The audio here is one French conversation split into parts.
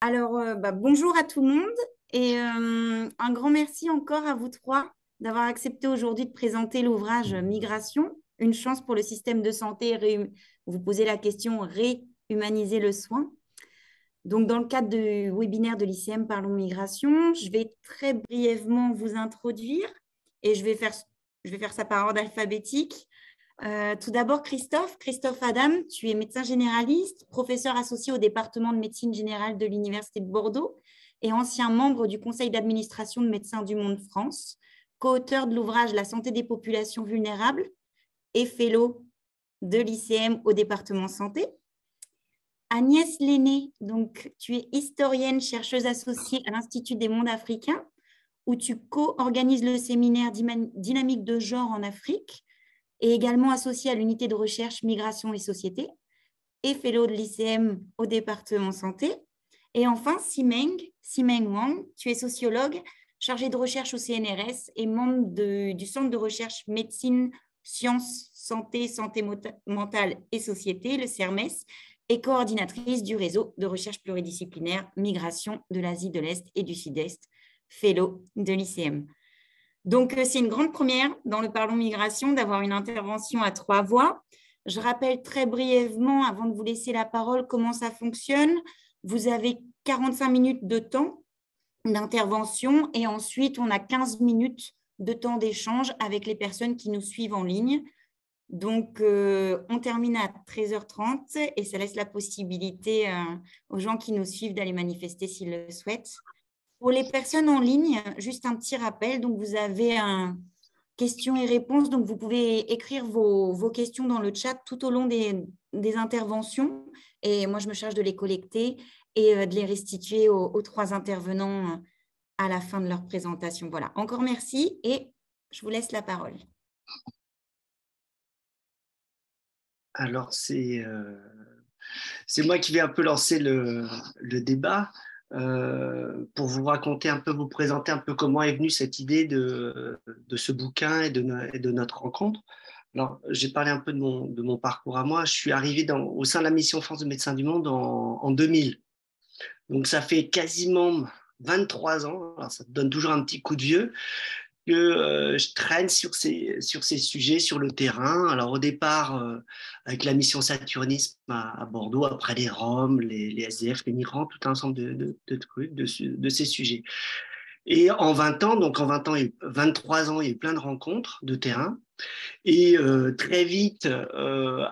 Bonjour à tout le monde et un grand merci encore à vous trois d'avoir accepté aujourd'hui de présenter l'ouvrage Migration, une chance pour le système de santé. Vous posez la question réhumaniser le soin. Donc, dans le cadre du webinaire de l'ICM Parlons Migration, je vais très brièvement vous introduire et je vais faire ça par ordre alphabétique. Tout d'abord, Christophe Adam, tu es médecin généraliste, professeur associé au département de médecine générale de l'Université de Bordeaux et ancien membre du conseil d'administration de Médecins du Monde France, co-auteur de l'ouvrage La santé des populations vulnérables et fellow de l'ICM au département santé. Agnès Lenné, donc tu es historienne, chercheuse associée à l'Institut des mondes africains, où tu co-organises le séminaire Dynamique de genre en Afrique, et également associée à l'unité de recherche Migration et Société, et fellow de l'ICM au département santé. Et enfin, Simeng Wang, tu es sociologue, chargée de recherche au CNRS et membre du Centre de recherche Médecine, Sciences, Santé, Santé mentale et Société, le CERMES, et coordinatrice du réseau de recherche pluridisciplinaire Migration de l'Asie de l'Est et du Sud-Est, fellow de l'ICM. Donc, c'est une grande première dans le Parlons Migration d'avoir une intervention à trois voix. Je rappelle très brièvement, avant de vous laisser la parole, comment ça fonctionne. Vous avez 45 minutes de temps d'intervention et ensuite, on a 15 minutes de temps d'échange avec les personnes qui nous suivent en ligne. Donc, on termine à 13h30 et ça laisse la possibilité aux gens qui nous suivent d'aller manifester s'ils le souhaitent. Pour les personnes en ligne, juste un petit rappel. Donc, vous avez un questions et réponses. Donc, vous pouvez écrire vos questions dans le chat tout au long des interventions. Et moi, je me charge de les collecter et de les restituer aux trois intervenants à la fin de leur présentation. Voilà. Encore merci et je vous laisse la parole. Alors, c'est moi qui vais un peu lancer le débat pour vous raconter un peu, vous présenter un peu comment est venue cette idée de ce bouquin et de notre rencontre. Alors, j'ai parlé un peu de mon parcours à moi. Je suis arrivé au sein de la mission France de Médecins du Monde en 2000. Donc, ça fait quasiment 23 ans. Alors, ça te donne toujours un petit coup de vieux que je traîne sur ces sujets sur le terrain. Alors au départ, avec la mission Saturnisme à Bordeaux, après les Roms, les SDF, les migrants, tout un ensemble de trucs, de ces sujets. Et en 20 ans, donc en 20 ans, 23 ans, il y a eu plein de rencontres de terrain. Et très vite,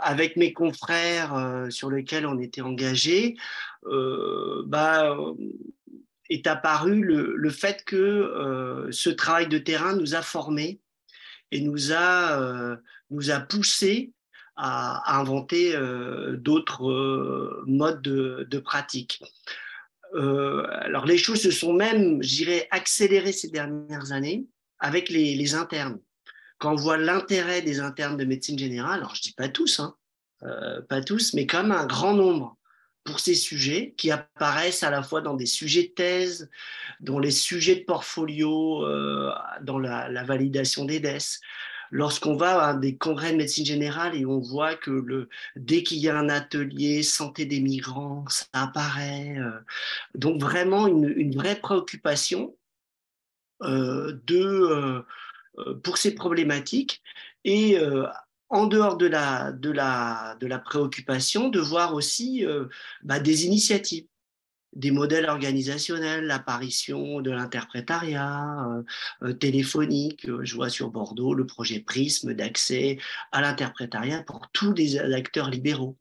avec mes confrères sur lesquels on était engagés, est apparu le fait que ce travail de terrain nous a formés et nous a poussés à inventer d'autres modes de pratique. Alors les choses se sont même, je dirais, accélérées ces dernières années avec les internes. Quand on voit l'intérêt des internes de médecine générale, alors je dis pas tous, hein, pas tous, mais quand même un grand nombre pour ces sujets qui apparaissent à la fois dans des sujets de thèse, dans les sujets de portfolio, dans la validation des DES. Lorsqu'on va à des congrès de médecine générale et on voit que dès qu'il y a un atelier santé des migrants, ça apparaît. Donc vraiment une vraie préoccupation pour ces problématiques et en dehors de la préoccupation, de voir aussi des initiatives, des modèles organisationnels, l'apparition de l'interprétariat téléphonique. Je vois sur Bordeaux le projet Prisme d'accès à l'interprétariat pour tous les acteurs libéraux.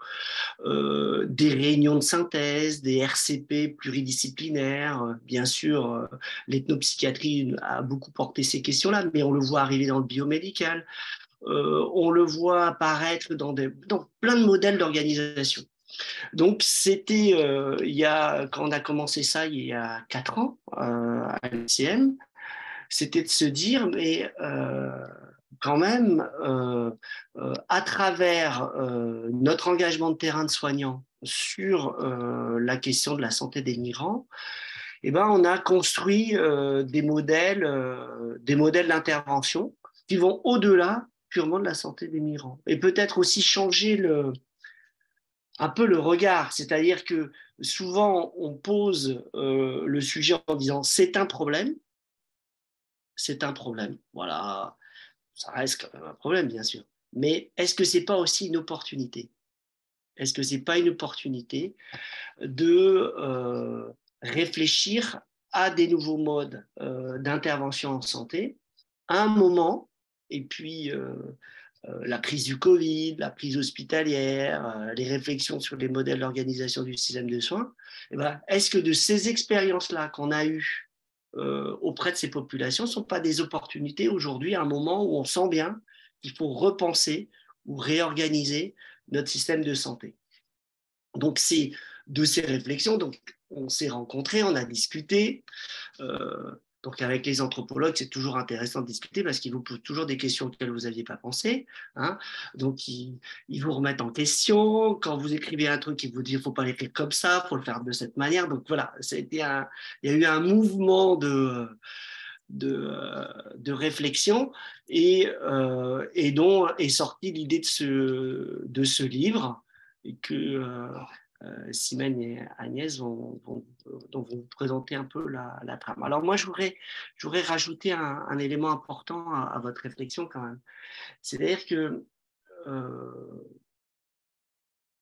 Des réunions de synthèse, des RCP pluridisciplinaires. Bien sûr, l'ethnopsychiatrie a beaucoup porté ces questions-là, mais on le voit arriver dans le biomédical. On le voit apparaître dans plein de modèles d'organisation. Donc, c'était, quand on a commencé ça il y a 4 ans à l'ICM, c'était de se dire, mais quand même, à travers notre engagement de terrain de soignants sur la question de la santé des migrants, eh ben, on a construit des modèles d'intervention qui vont au-delà purement de la santé des migrants. Et peut-être aussi changer un peu le regard, c'est-à-dire que souvent on pose le sujet en disant c'est un problème, voilà, ça reste quand même un problème bien sûr, mais est-ce que c'est pas aussi une opportunité? Est-ce que c'est pas une opportunité de réfléchir à des nouveaux modes d'intervention en santé à un moment, et puis la crise du Covid, la crise hospitalière, les réflexions sur les modèles d'organisation du système de soins, eh ben, est-ce que de ces expériences-là qu'on a eues auprès de ces populations ne sont pas des opportunités aujourd'hui, à un moment où on sent bien qu'il faut repenser ou réorganiser notre système de santé? Donc, c'est de ces réflexions, donc, on s'est rencontrés, on a discuté. Euh, donc, avec les anthropologues, c'est toujours intéressant de discuter parce qu'ils vous posent toujours des questions auxquelles vous n'aviez pas pensé. Hein. Donc, ils vous remettent en question. Quand vous écrivez un truc, ils vous disent qu'il ne faut pas l'écrire comme ça, il faut le faire de cette manière. Donc, voilà, il y a eu un mouvement de réflexion et dont est sortie l'idée de ce livre et que Simone et Agnès dont vont vous présenter un peu la trame. Alors moi, je voudrais rajouter un élément important à votre réflexion quand même. C'est-à-dire que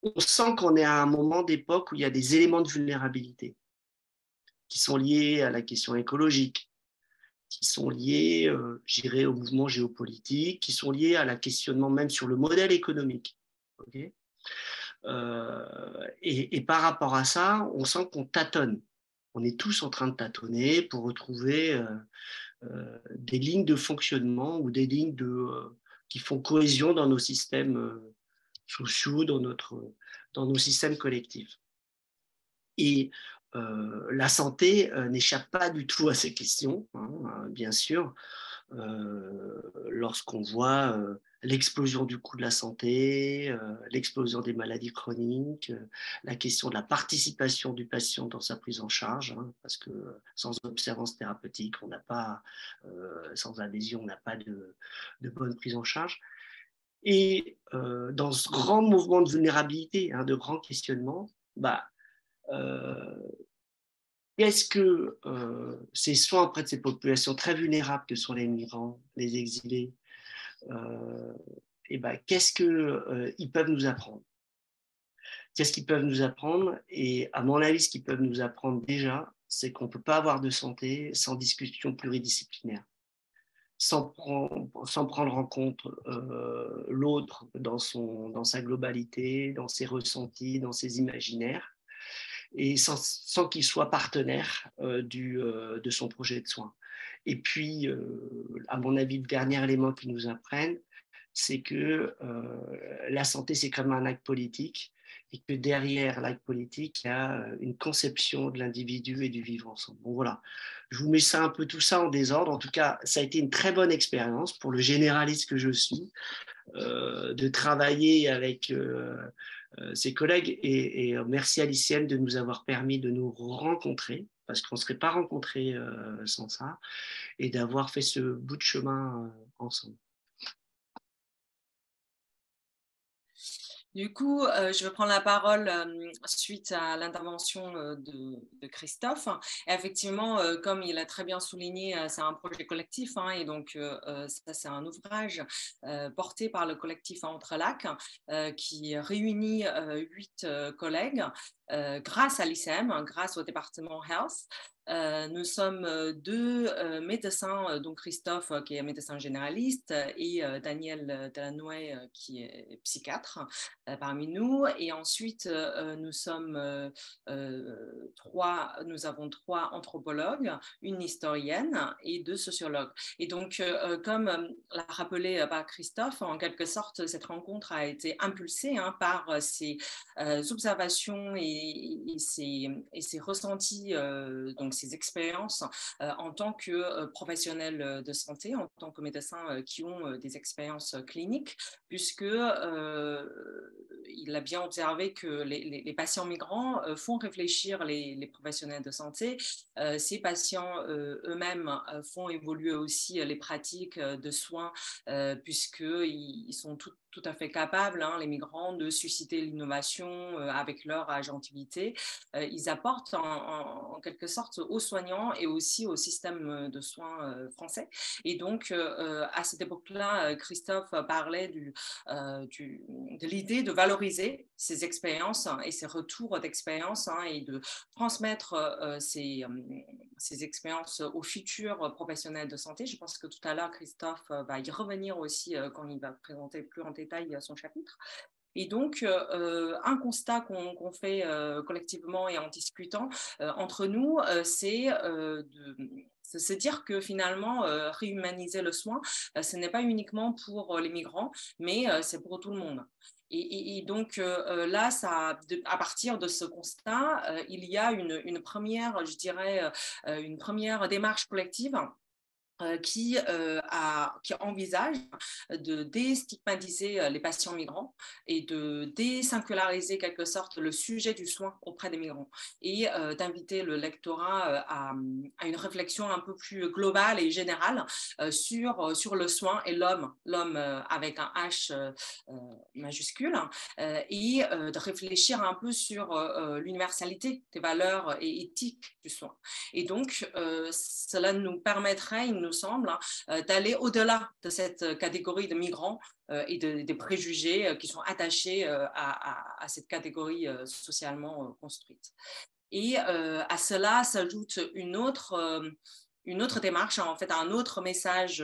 on sent qu'on est à un moment d'époque où il y a des éléments de vulnérabilité qui sont liés à la question écologique, qui sont liés, je dirais, au mouvement géopolitique, qui sont liés à la questionnement même sur le modèle économique. Okay, et par rapport à ça, on sent qu'on tâtonne. On est tous en train de tâtonner pour retrouver des lignes de fonctionnement ou des lignes qui font cohésion dans nos systèmes sociaux, dans nos systèmes collectifs. Et la santé n'échappe pas du tout à ces questions, hein, bien sûr. Lorsqu'on voit l'explosion du coût de la santé, l'explosion des maladies chroniques, la question de la participation du patient dans sa prise en charge, hein, parce que sans observance thérapeutique, on n'a pas, sans adhésion, on n'a pas de bonne prise en charge. Et dans ce grand mouvement de vulnérabilité, hein, de grand questionnement, bah, qu'est-ce que ces soins auprès de ces populations très vulnérables que sont les migrants, les exilés, et ben, qu'est-ce qu'ils peuvent nous apprendre? Qu'est-ce qu'ils peuvent nous apprendre? Et à mon avis, ce qu'ils peuvent nous apprendre déjà, c'est qu'on ne peut pas avoir de santé sans discussion pluridisciplinaire, sans prendre en compte l'autre dans sa globalité, dans ses ressentis, dans ses imaginaires et sans qu'il soit partenaire de son projet de soins. Et puis, à mon avis, le dernier élément qu'ils nous apprennent, c'est que la santé, c'est comme un acte politique et que derrière l'acte politique, il y a une conception de l'individu et du vivre ensemble. Bon, voilà, je vous mets ça un peu tout ça en désordre. En tout cas, ça a été une très bonne expérience pour le généraliste que je suis, de travailler avec ses collègues et merci à l'ICM de nous avoir permis de nous rencontrer parce qu'on ne serait pas rencontrés sans ça et d'avoir fait ce bout de chemin ensemble. Du coup, je vais prendre la parole suite à l'intervention de Christophe. Et effectivement, comme il a très bien souligné, c'est un projet collectif, hein, et donc ça, c'est un ouvrage porté par le collectif Entrelacs qui réunit 8 collègues grâce à l'ICM, grâce au département Health. Nous sommes 2 médecins, donc Christophe qui est médecin généraliste et Daniel Delanoë qui est psychiatre parmi nous. Et ensuite, nous avons 3 anthropologues, une historienne et 2 sociologues. Et donc, comme l'a rappelé par Christophe, en quelque sorte, cette rencontre a été impulsée par ces observations et ces ressentis, donc ces expériences en tant que professionnels de santé, en tant que médecins qui ont des expériences cliniques, puisque il il a bien observé que les patients migrants font réfléchir les professionnels de santé. Ces patients eux-mêmes font évoluer aussi les pratiques de soins, puisqu'ils sont tout à fait capables, hein, les migrants, de susciter l'innovation avec leur agentivité. Ils apportent en quelque sorte aux soignants et aussi au système de soins français. Et donc, à cette époque-là, Christophe parlait de l'idée de valoriser ces expériences et ces retours d'expérience, hein, et de transmettre ces expériences aux futurs professionnels de santé. Je pense que tout à l'heure, Christophe va y revenir aussi quand il va présenter plus en détail son chapitre. Et donc, un constat qu'on fait collectivement et en discutant entre nous, c'est de se dire que finalement, réhumaniser le soin, ce n'est pas uniquement pour les migrants, mais c'est pour tout le monde. Et donc là, à partir de ce constat, il y a une première, je dirais, une première démarche collective qui envisage de déstigmatiser les patients migrants et de désinculariser quelque sorte le sujet du soin auprès des migrants et d'inviter le lectorat à une réflexion un peu plus globale et générale sur le soin et l'homme avec un H majuscule, et de réfléchir un peu sur l'universalité des valeurs et éthiques du soin. Et donc, cela nous permettrait, il nous semble, d'aller au-delà de cette catégorie de migrants et des préjugés qui sont attachés à cette catégorie socialement construite. Et à cela s'ajoute une autre démarche, en fait, un autre message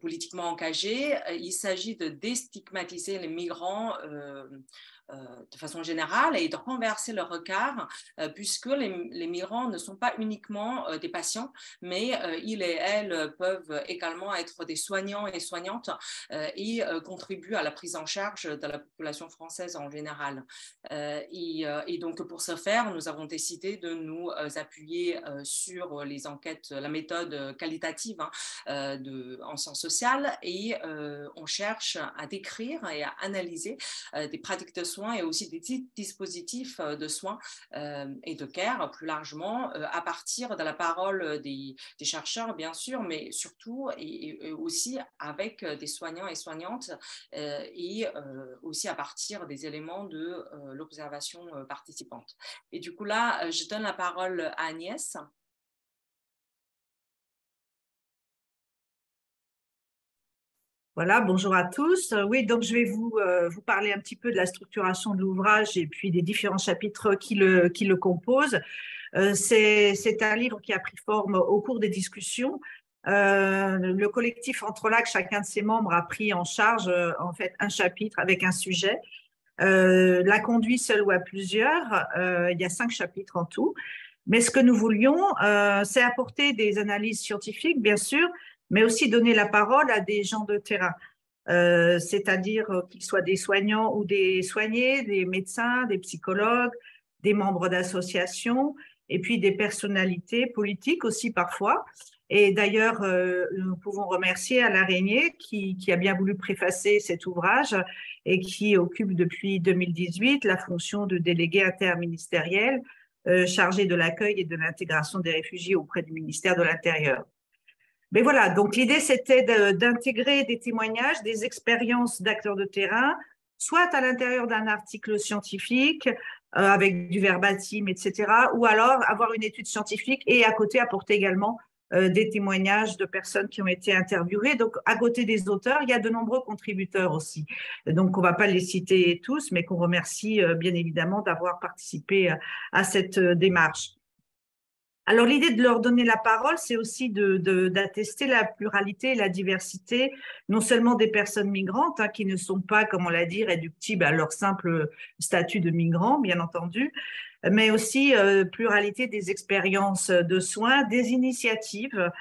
politiquement engagé. Il s'agit de déstigmatiser les migrants de façon générale et de renverser le regard, puisque les migrants ne sont pas uniquement des patients, mais ils et elles peuvent également être des soignants et soignantes et contribuent à la prise en charge de la population française en général. Et donc, pour ce faire, nous avons décidé de nous appuyer sur les enquêtes, la méthode qualitative, hein, en sciences sociales, et on cherche à décrire et à analyser des pratiques de soins et aussi des dispositifs de soins et de care plus largement à partir de la parole des chercheurs, bien sûr, mais surtout et aussi avec des soignants et soignantes et aussi à partir des éléments de l'observation participante. Et du coup là, je donne la parole à Agnès. Voilà, bonjour à tous. Oui, donc je vais vous parler un petit peu de la structuration de l'ouvrage et puis des différents chapitres qui le composent. C'est un livre qui a pris forme au cours des discussions. Le collectif Entrelacs, chacun de ses membres a pris en charge en fait un chapitre avec un sujet. L'a conduit seul ou à plusieurs. Il y a 5 chapitres en tout. Mais ce que nous voulions, c'est apporter des analyses scientifiques, bien sûr, mais aussi donner la parole à des gens de terrain, c'est-à-dire qu'ils soient des soignants ou des soignés, des médecins, des psychologues, des membres d'associations, et puis des personnalités politiques aussi parfois. Et d'ailleurs, nous pouvons remercier Alain Régnier qui a bien voulu préfacer cet ouvrage et qui occupe depuis 2018 la fonction de délégué interministériel chargé de l'accueil et de l'intégration des réfugiés auprès du ministère de l'Intérieur. Mais voilà, donc l'idée, c'était d'intégrer des témoignages, des expériences d'acteurs de terrain, soit à l'intérieur d'un article scientifique, avec du verbatim, etc., ou alors avoir une étude scientifique et à côté apporter également des témoignages de personnes qui ont été interviewées. Donc, à côté des auteurs, il y a de nombreux contributeurs aussi. Donc, on ne va pas les citer tous, mais qu'on remercie bien évidemment d'avoir participé à cette démarche. Alors, l'idée de leur donner la parole, c'est aussi d'attester la pluralité et la diversité, non seulement des personnes migrantes, hein, qui ne sont pas, comme on l'a dit, réductibles à leur simple statut de migrant, bien entendu, mais aussi pluralité des expériences de soins, des initiatives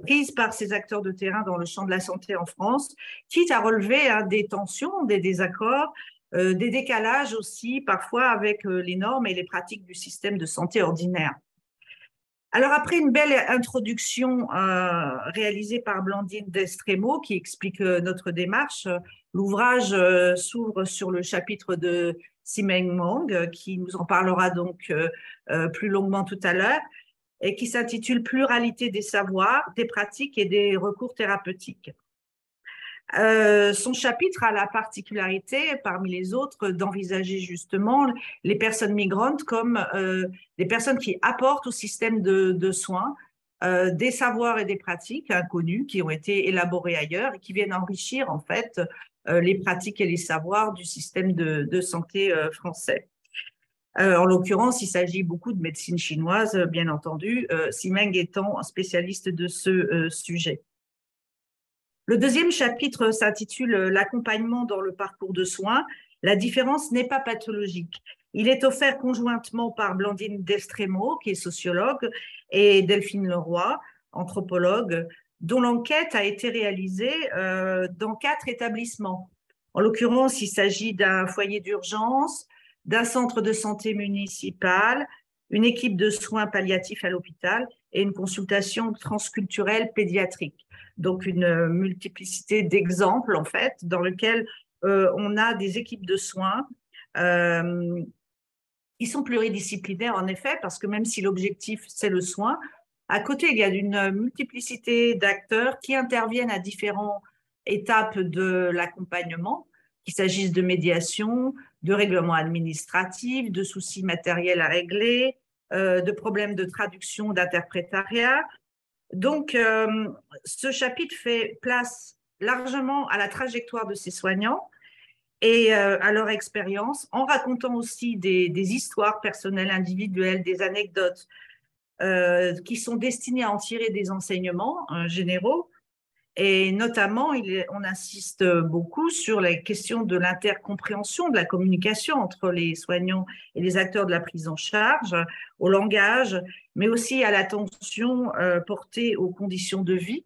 prises par ces acteurs de terrain dans le champ de la santé en France, quitte à relever des tensions, des désaccords, des décalages aussi, parfois avec les normes et les pratiques du système de santé ordinaire. Alors, après une belle introduction réalisée par Blandine Destremo, qui explique notre démarche, L'ouvrage s'ouvre sur le chapitre de Simeng Mong, qui nous en parlera donc plus longuement tout à l'heure, et qui s'intitule Pluralité des savoirs, des pratiques et des recours thérapeutiques. Son chapitre a la particularité, parmi les autres, d'envisager justement les personnes migrantes comme des personnes qui apportent au système de soins des savoirs et des pratiques inconnus qui ont été élaborés ailleurs et qui viennent enrichir en fait les pratiques et les savoirs du système de santé français. En l'occurrence, il s'agit beaucoup de médecine chinoise, bien entendu, Simeng étant spécialiste de ce sujet. Le deuxième chapitre s'intitule L'accompagnement dans le parcours de soins. La différence n'est pas pathologique. Il est offert conjointement par Blandine Destremo, qui est sociologue, et Delphine Leroy, anthropologue, dont l'enquête a été réalisée dans 4 établissements. En l'occurrence, il s'agit d'un foyer d'urgence, d'un centre de santé municipal, une équipe de soins palliatifs à l'hôpital et une consultation transculturelle pédiatrique. Donc, une multiplicité d'exemples, en fait, dans lesquels on a des équipes de soins qui sont pluridisciplinaires, en effet, parce que même si l'objectif, c'est le soin, à côté, il y a une multiplicité d'acteurs qui interviennent à différentes étapes de l'accompagnement, qu'il s'agisse de médiation, de règlement administratif, de soucis matériels à régler, de problèmes de traduction, d'interprétariat. Donc, ce chapitre fait place largement à la trajectoire de ces soignants et à leur expérience, en racontant aussi des histoires personnelles, individuelles, des anecdotes qui sont destinées à en tirer des enseignements généraux. Et notamment, on insiste beaucoup sur la question de l'intercompréhension, de la communication entre les soignants et les acteurs de la prise en charge, au langage, mais aussi à l'attention portée aux conditions de vie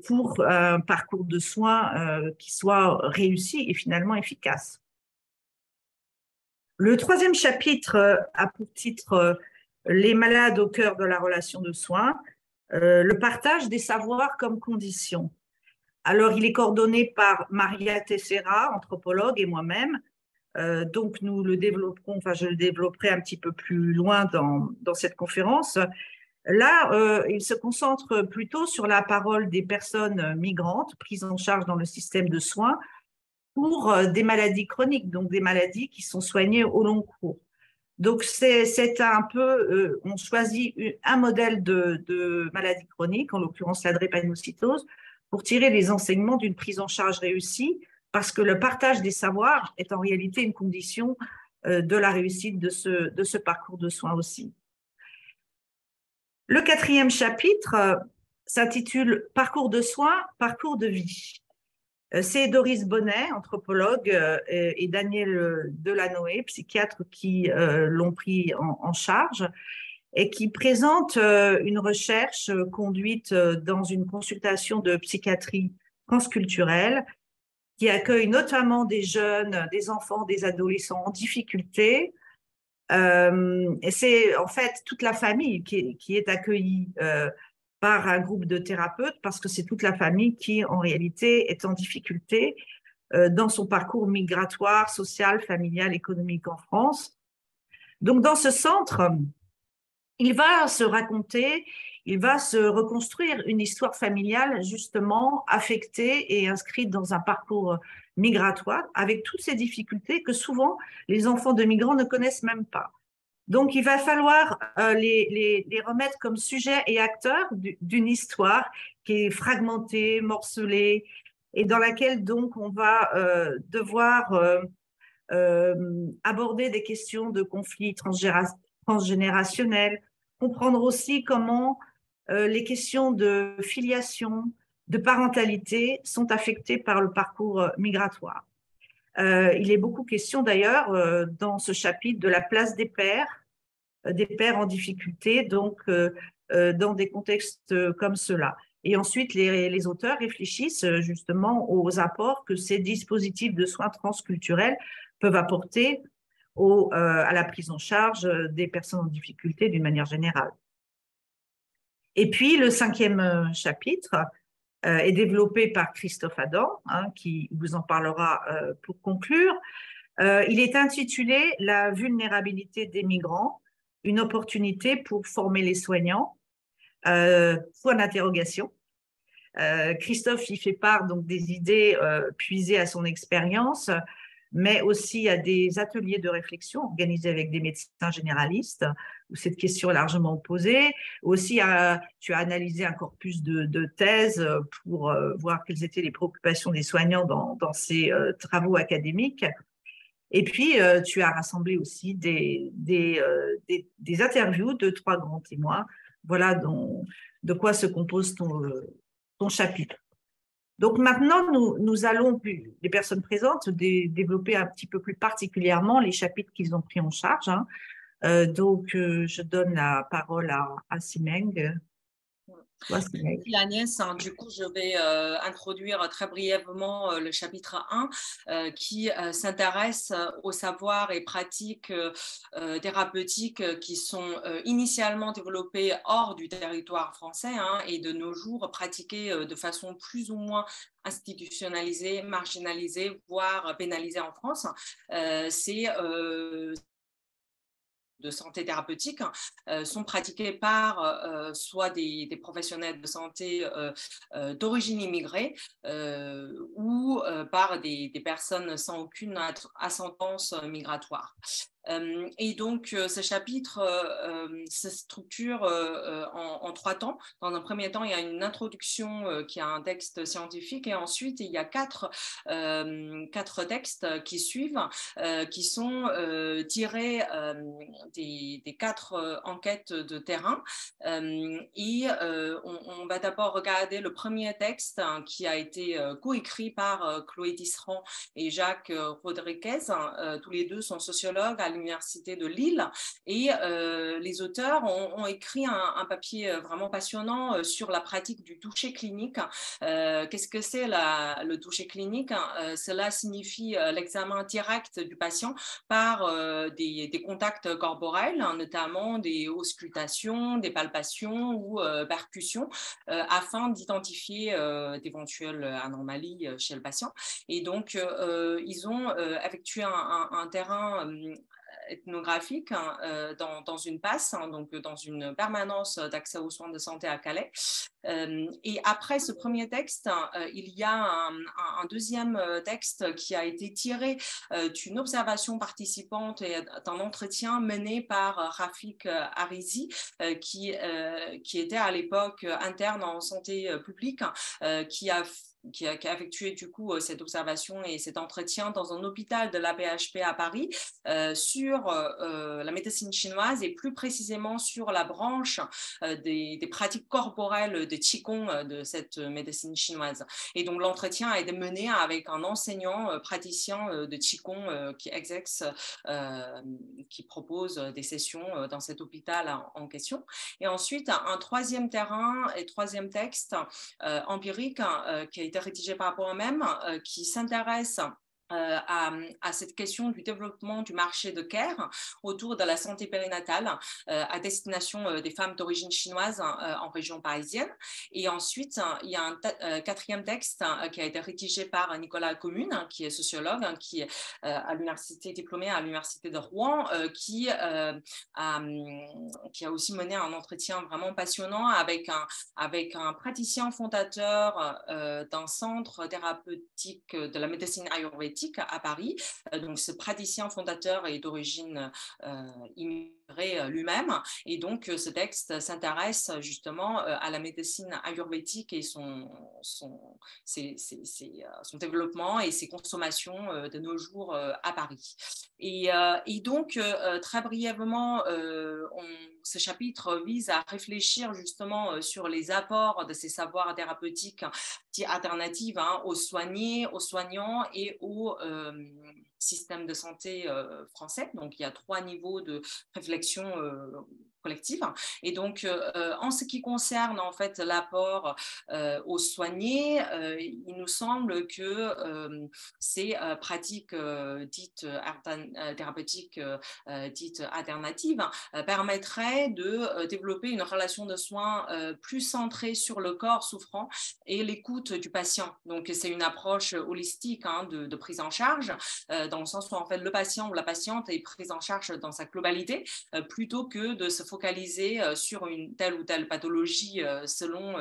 pour un parcours de soins qui soit réussi et finalement efficace. Le troisième chapitre a pour titre Les malades au cœur de la relation de soins. Le partage des savoirs comme condition. Alors, il est coordonné par Maria Teixeira, anthropologue, et moi-même. Donc, nous le développerons, enfin, je le développerai un petit peu plus loin dans cette conférence. Là, il se concentre plutôt sur la parole des personnes migrantes prises en charge dans le système de soins pour des maladies chroniques, donc des maladies qui sont soignées au long cours. Donc, c'est un peu, on choisit un modèle de maladie chronique, en l'occurrence la drépanocytose, pour tirer les enseignements d'une prise en charge réussie, parce que le partage des savoirs est en réalité une condition de la réussite de ce parcours de soins aussi. Le quatrième chapitre s'intitule Parcours de soins, parcours de vie. C'est Doris Bonnet, anthropologue, et Daniel Delanoë, psychiatre, qui l'ont pris en charge et qui présentent une recherche conduite dans une consultation de psychiatrie transculturelle qui accueille notamment des jeunes, des enfants, des adolescents en difficulté. Et c'est en fait toute la famille qui est accueillie par un groupe de thérapeutes, parce que c'est toute la famille qui, en réalité, est en difficulté dans son parcours migratoire, social, familial, économique en France. Donc, dans ce centre, il va se raconter, il va se reconstruire une histoire familiale justement affectée et inscrite dans un parcours migratoire, avec toutes ces difficultés que souvent les enfants de migrants ne connaissent même pas. Donc, il va falloir les remettre comme sujet et acteurs d'une histoire qui est fragmentée, morcelée, et dans laquelle donc on va devoir aborder des questions de conflits transgénérationnels, comprendre aussi comment les questions de filiation, de parentalité sont affectées par le parcours migratoire. Il est beaucoup question d'ailleurs dans ce chapitre de la place des pères en difficulté, donc dans des contextes comme cela. Et ensuite, les auteurs réfléchissent justement aux apports que ces dispositifs de soins transculturels peuvent apporter à la prise en charge des personnes en difficulté d'une manière générale. Et puis, le cinquième chapitre est développé par Christophe Adam, hein, qui vous en parlera pour conclure. Il est intitulé « La vulnérabilité des migrants, une opportunité pour former les soignants ». Point d'interrogation. Christophe y fait part donc des idées puisées à son expérience, mais aussi à des ateliers de réflexion organisés avec des médecins généralistes, où cette question est largement posée. Aussi, tu as analysé un corpus de thèses pour voir quelles étaient les préoccupations des soignants dans ces travaux académiques. Et puis, tu as rassemblé aussi des interviews de 3 grands témoins. Voilà de quoi se compose ton chapitre. Donc maintenant, nous allons, les personnes présentes, développer un petit peu plus particulièrement les chapitres qu'ils ont pris en charge. Hein. Donc, je donne la parole à Simeng. Merci Agnès. Du coup, je vais introduire très brièvement le chapitre 1 qui s'intéresse aux savoirs et pratiques thérapeutiques qui sont initialement développés hors du territoire français hein, et de nos jours pratiqués de façon plus ou moins institutionnalisée, marginalisée, voire pénalisée en France. C'est de santé thérapeutique sont pratiquées par soit des professionnels de santé d'origine immigrée ou par des personnes sans aucune ascendance migratoire. Et donc, ce chapitre se structure en 3 temps. Dans un premier temps, il y a une introduction qui a un texte scientifique et ensuite, il y a 4 textes qui suivent, qui sont tirés des 4 enquêtes de terrain. Et on va d'abord regarder le premier texte hein, qui a été coécrit par Chloé Tisserand et Jacques Rodriguez. Tous les deux sont sociologues à l'Université de Lille et les auteurs ont écrit un papier vraiment passionnant sur la pratique du toucher clinique. Qu'est-ce que c'est le toucher clinique? Cela signifie l'examen direct du patient par des contacts corporels, notamment des auscultations, des palpations ou percussions, afin d'identifier d'éventuelles anomalies chez le patient. Et donc, ils ont effectué un terrain ethnographique hein, dans une PASS, hein, donc dans une permanence d'accès aux soins de santé à Calais. Et après ce premier texte, il y a un deuxième texte qui a été tiré d'une observation participante et d'un entretien mené par Rafik Harizi, qui était à l'époque interne en santé publique, qui a effectué du coup cette observation et cet entretien dans un hôpital de l'AP-HP à Paris sur la médecine chinoise et plus précisément sur la branche des pratiques corporelles de Qigong de cette médecine chinoise. Et donc l'entretien a été mené avec un enseignant praticien de Qigong qui exerce, qui propose des sessions dans cet hôpital en question. Et ensuite, un troisième terrain et troisième texte empirique qui a été rédigé par moi-même, qui s'intéresse à cette question du développement du marché de care autour de la santé périnatale à destination des femmes d'origine chinoise en région parisienne. Et ensuite, il y a un quatrième texte qui a été rédigé par Nicolas Commune, qui est sociologue, qui est à l'université diplômé à l'université de Rouen, qui a aussi mené un entretien vraiment passionnant avec un praticien fondateur d'un centre thérapeutique de la médecine ayurvédique à Paris. Donc, ce praticien fondateur est d'origine immigrée lui-même. Et donc, ce texte s'intéresse justement à la médecine ayurvédique et son développement et ses consommations de nos jours à Paris. Et donc, très brièvement, ce chapitre vise à réfléchir justement sur les apports de ces savoirs thérapeutiques alternatifs hein, aux soignés, aux soignants et au système de santé français. Donc, il y a 3 niveaux de réflexion collective. Et donc, en ce qui concerne en fait l'apport aux soignés, il nous semble que ces pratiques dites thérapeutiques dites alternatives permettraient de développer une relation de soins plus centrée sur le corps souffrant et l'écoute du patient. Donc, c'est une approche holistique de prise en charge, dans le sens où en fait le patient ou la patiente est prise en charge dans sa globalité, plutôt que de se focaliser sur une telle ou telle pathologie selon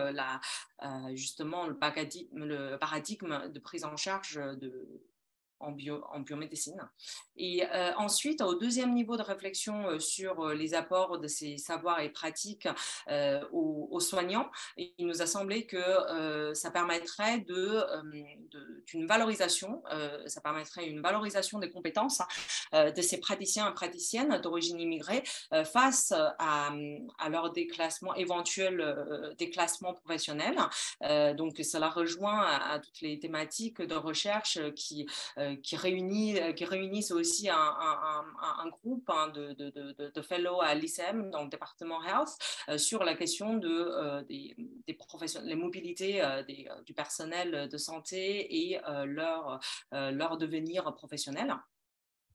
justement le paradigme de prise en charge en biomédecine. Et ensuite, au deuxième niveau de réflexion sur les apports de ces savoirs et pratiques aux soignants, il nous a semblé que ça permettrait d'une valorisation, ça permettrait une valorisation des compétences de ces praticiens et praticiennes d'origine immigrée face à leur déclassement, éventuel déclassement professionnel. Donc, cela rejoint à toutes les thématiques de recherche qui réunissent aussi un groupe de fellows à l'ICM, dans le département Health, sur la question des les mobilités du personnel de santé et leur devenir professionnel.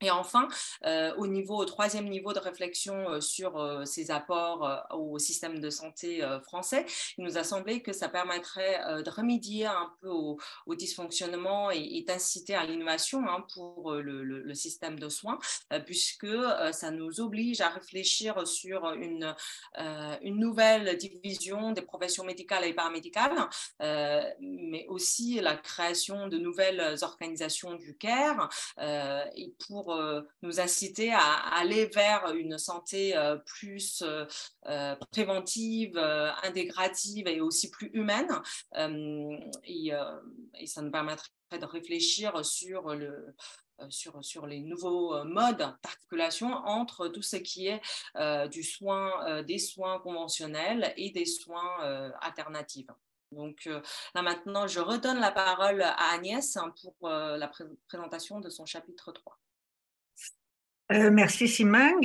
Et enfin, au troisième niveau de réflexion sur ces apports au système de santé français, il nous a semblé que ça permettrait de remédier un peu au dysfonctionnement et d'inciter à l'innovation pour le système de soins, puisque ça nous oblige à réfléchir sur une nouvelle division des professions médicales et paramédicales, mais aussi la création de nouvelles organisations du care, et pour nous inciter à aller vers une santé plus préventive, intégrative et aussi plus humaine. Et ça nous permettrait de réfléchir sur les nouveaux modes d'articulation entre tout ce qui est des soins conventionnels et des soins alternatifs. Donc là maintenant, je redonne la parole à Agnès pour la présentation de son chapitre 3. Merci Simang.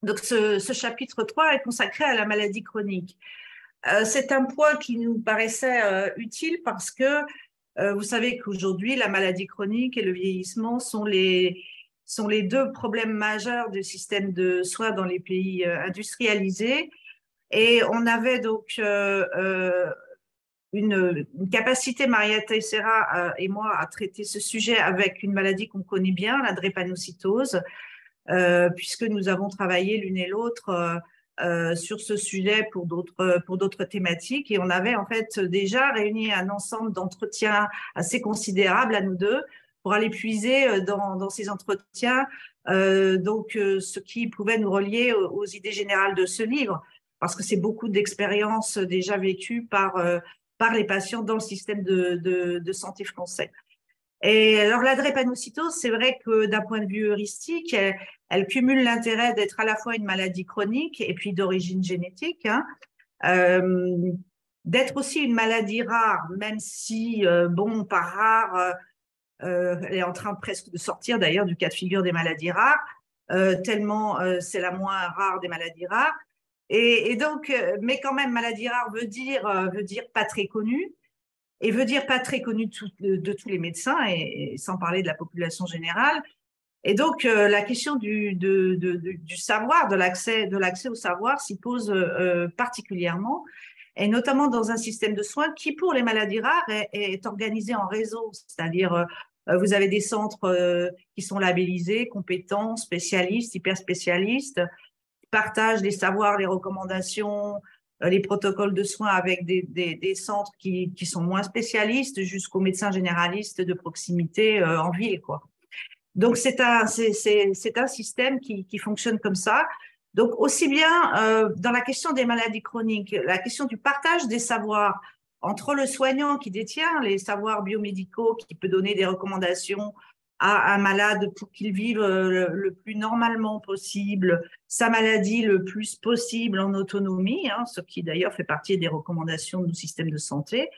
Donc ce chapitre 3 est consacré à la maladie chronique. C'est un point qui nous paraissait utile parce que vous savez qu'aujourd'hui, la maladie chronique et le vieillissement sont les deux problèmes majeurs du système de soins dans les pays industrialisés. Et on avait donc une capacité, Maria Teixeira et moi, à traiter ce sujet avec une maladie qu'on connaît bien, la drépanocytose, puisque nous avons travaillé l'une et l'autre sur ce sujet pour d'autres thématiques. Et on avait en fait déjà réuni un ensemble d'entretiens assez considérable à nous deux pour aller puiser dans ces entretiens ce qui pouvait nous relier aux idées générales de ce livre, parce que c'est beaucoup d'expériences déjà vécues par les patients dans le système de santé français. Et alors, la drépanocytose, c'est vrai que d'un point de vue heuristique, elle cumule l'intérêt d'être à la fois une maladie chronique et puis d'origine génétique, d'être aussi une maladie rare, même si, pas rare, elle est en train presque de sortir d'ailleurs du cas de figure des maladies rares, tellement c'est la moins rare des maladies rares. Et donc, mais quand même, maladie rare veut dire pas très connue, et veut dire pas très connue de tous les médecins, et sans parler de la population générale. Et donc, la question du savoir, de l'accès au savoir s'y pose particulièrement, et notamment dans un système de soins qui, pour les maladies rares, est organisé en réseau, c'est-à-dire vous avez des centres qui sont labellisés, compétents, spécialistes, hyper spécialistes, partagent les savoirs, les recommandations, les protocoles de soins avec des centres qui sont moins spécialistes jusqu'aux médecins généralistes de proximité en ville, quoi. Donc, c'est un système qui fonctionne comme ça. Donc, aussi bien dans la question des maladies chroniques, la question du partage des savoirs entre le soignant qui détient les savoirs biomédicaux, qui peut donner des recommandations à un malade pour qu'il vive le plus normalement possible sa maladie le plus possible en autonomie, ce qui d'ailleurs fait partie des recommandations de nos systèmes de santé.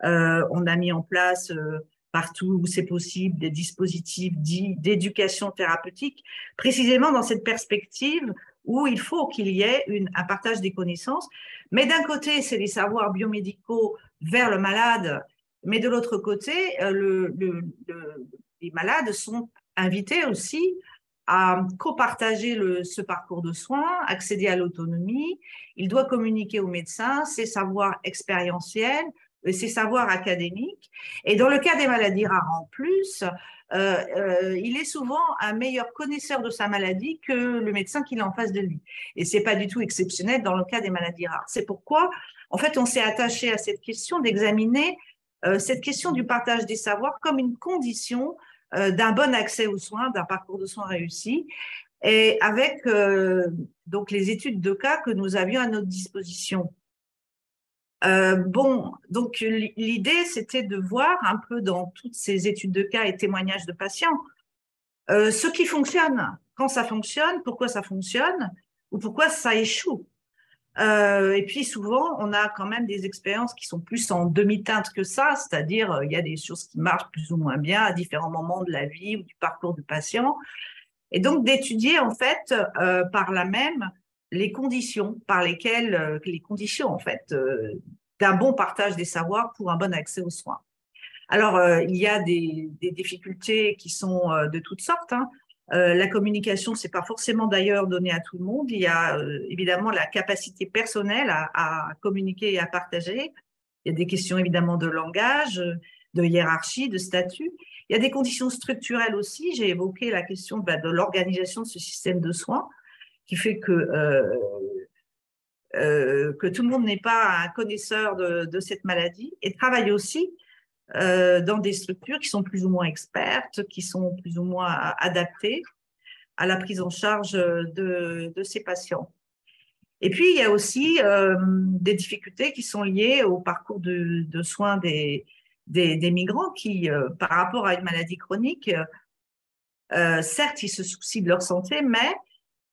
On a mis en place partout où c'est possible des dispositifs dits d'éducation thérapeutique, précisément dans cette perspective où il faut qu'il y ait un partage des connaissances. Mais d'un côté, c'est les savoirs biomédicaux vers le malade, mais de l'autre côté, les malades sont invités aussi à copartager ce parcours de soins, accéder à l'autonomie. Il doit communiquer au médecin ses savoirs expérientiels, ses savoirs académiques. Et dans le cas des maladies rares en plus, il est souvent un meilleur connaisseur de sa maladie que le médecin qui est en face de lui. Et ce n'est pas du tout exceptionnel dans le cas des maladies rares. C'est pourquoi, en fait, on s'est attaché à cette question d'examiner cette question du partage des savoirs comme une condition d'un bon accès aux soins, d'un parcours de soins réussi, et avec donc les études de cas que nous avions à notre disposition. Donc l'idée, c'était de voir un peu dans toutes ces études de cas et témoignages de patients ce qui fonctionne, quand ça fonctionne, pourquoi ça fonctionne ou pourquoi ça échoue. Et puis souvent, on a quand même des expériences qui sont plus en demi-teinte que ça, c'est-à-dire il y a des choses qui marchent plus ou moins bien à différents moments de la vie ou du parcours du patient. Et donc d'étudier en fait par là même les conditions par lesquelles, en fait, d'un bon partage des savoirs pour un bon accès aux soins. Alors, il y a des difficultés qui sont de toutes sortes, hein. La communication, c'est pas forcément d'ailleurs donné à tout le monde. Il y a évidemment la capacité personnelle à communiquer et à partager. Il y a des questions évidemment de langage, de hiérarchie, de statut. Il y a des conditions structurelles aussi. J'ai évoqué la question de l'organisation de ce système de soins qui fait que tout le monde n'est pas un connaisseur de cette maladie et travaille aussi dans des structures qui sont plus ou moins expertes, qui sont plus ou moins adaptées à la prise en charge de ces patients. Et puis, il y a aussi des difficultés qui sont liées au parcours de soins des migrants qui, par rapport à une maladie chronique, certes, ils se soucient de leur santé, mais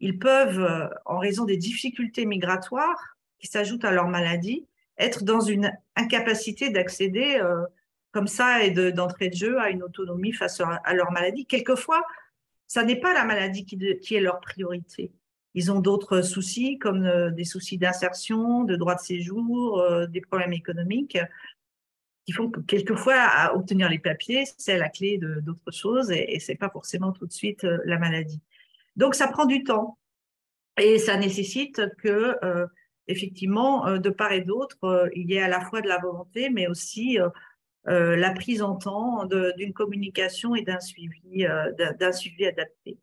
ils peuvent, en raison des difficultés migratoires qui s'ajoutent à leur maladie, être dans une incapacité d'accéder comme ça et d'entrée de jeu à une autonomie face à leur maladie. Quelquefois, ça n'est pas la maladie qui est leur priorité. Ils ont d'autres soucis comme des soucis d'insertion, de droit de séjour, des problèmes économiques qui font que quelquefois, à obtenir les papiers, c'est la clé d'autres choses et ce n'est pas forcément tout de suite la maladie. Donc, ça prend du temps et ça nécessite que, effectivement, de part et d'autre, il y ait à la fois de la volonté, mais aussi la prise en temps d'une communication et d'un suivi adapté.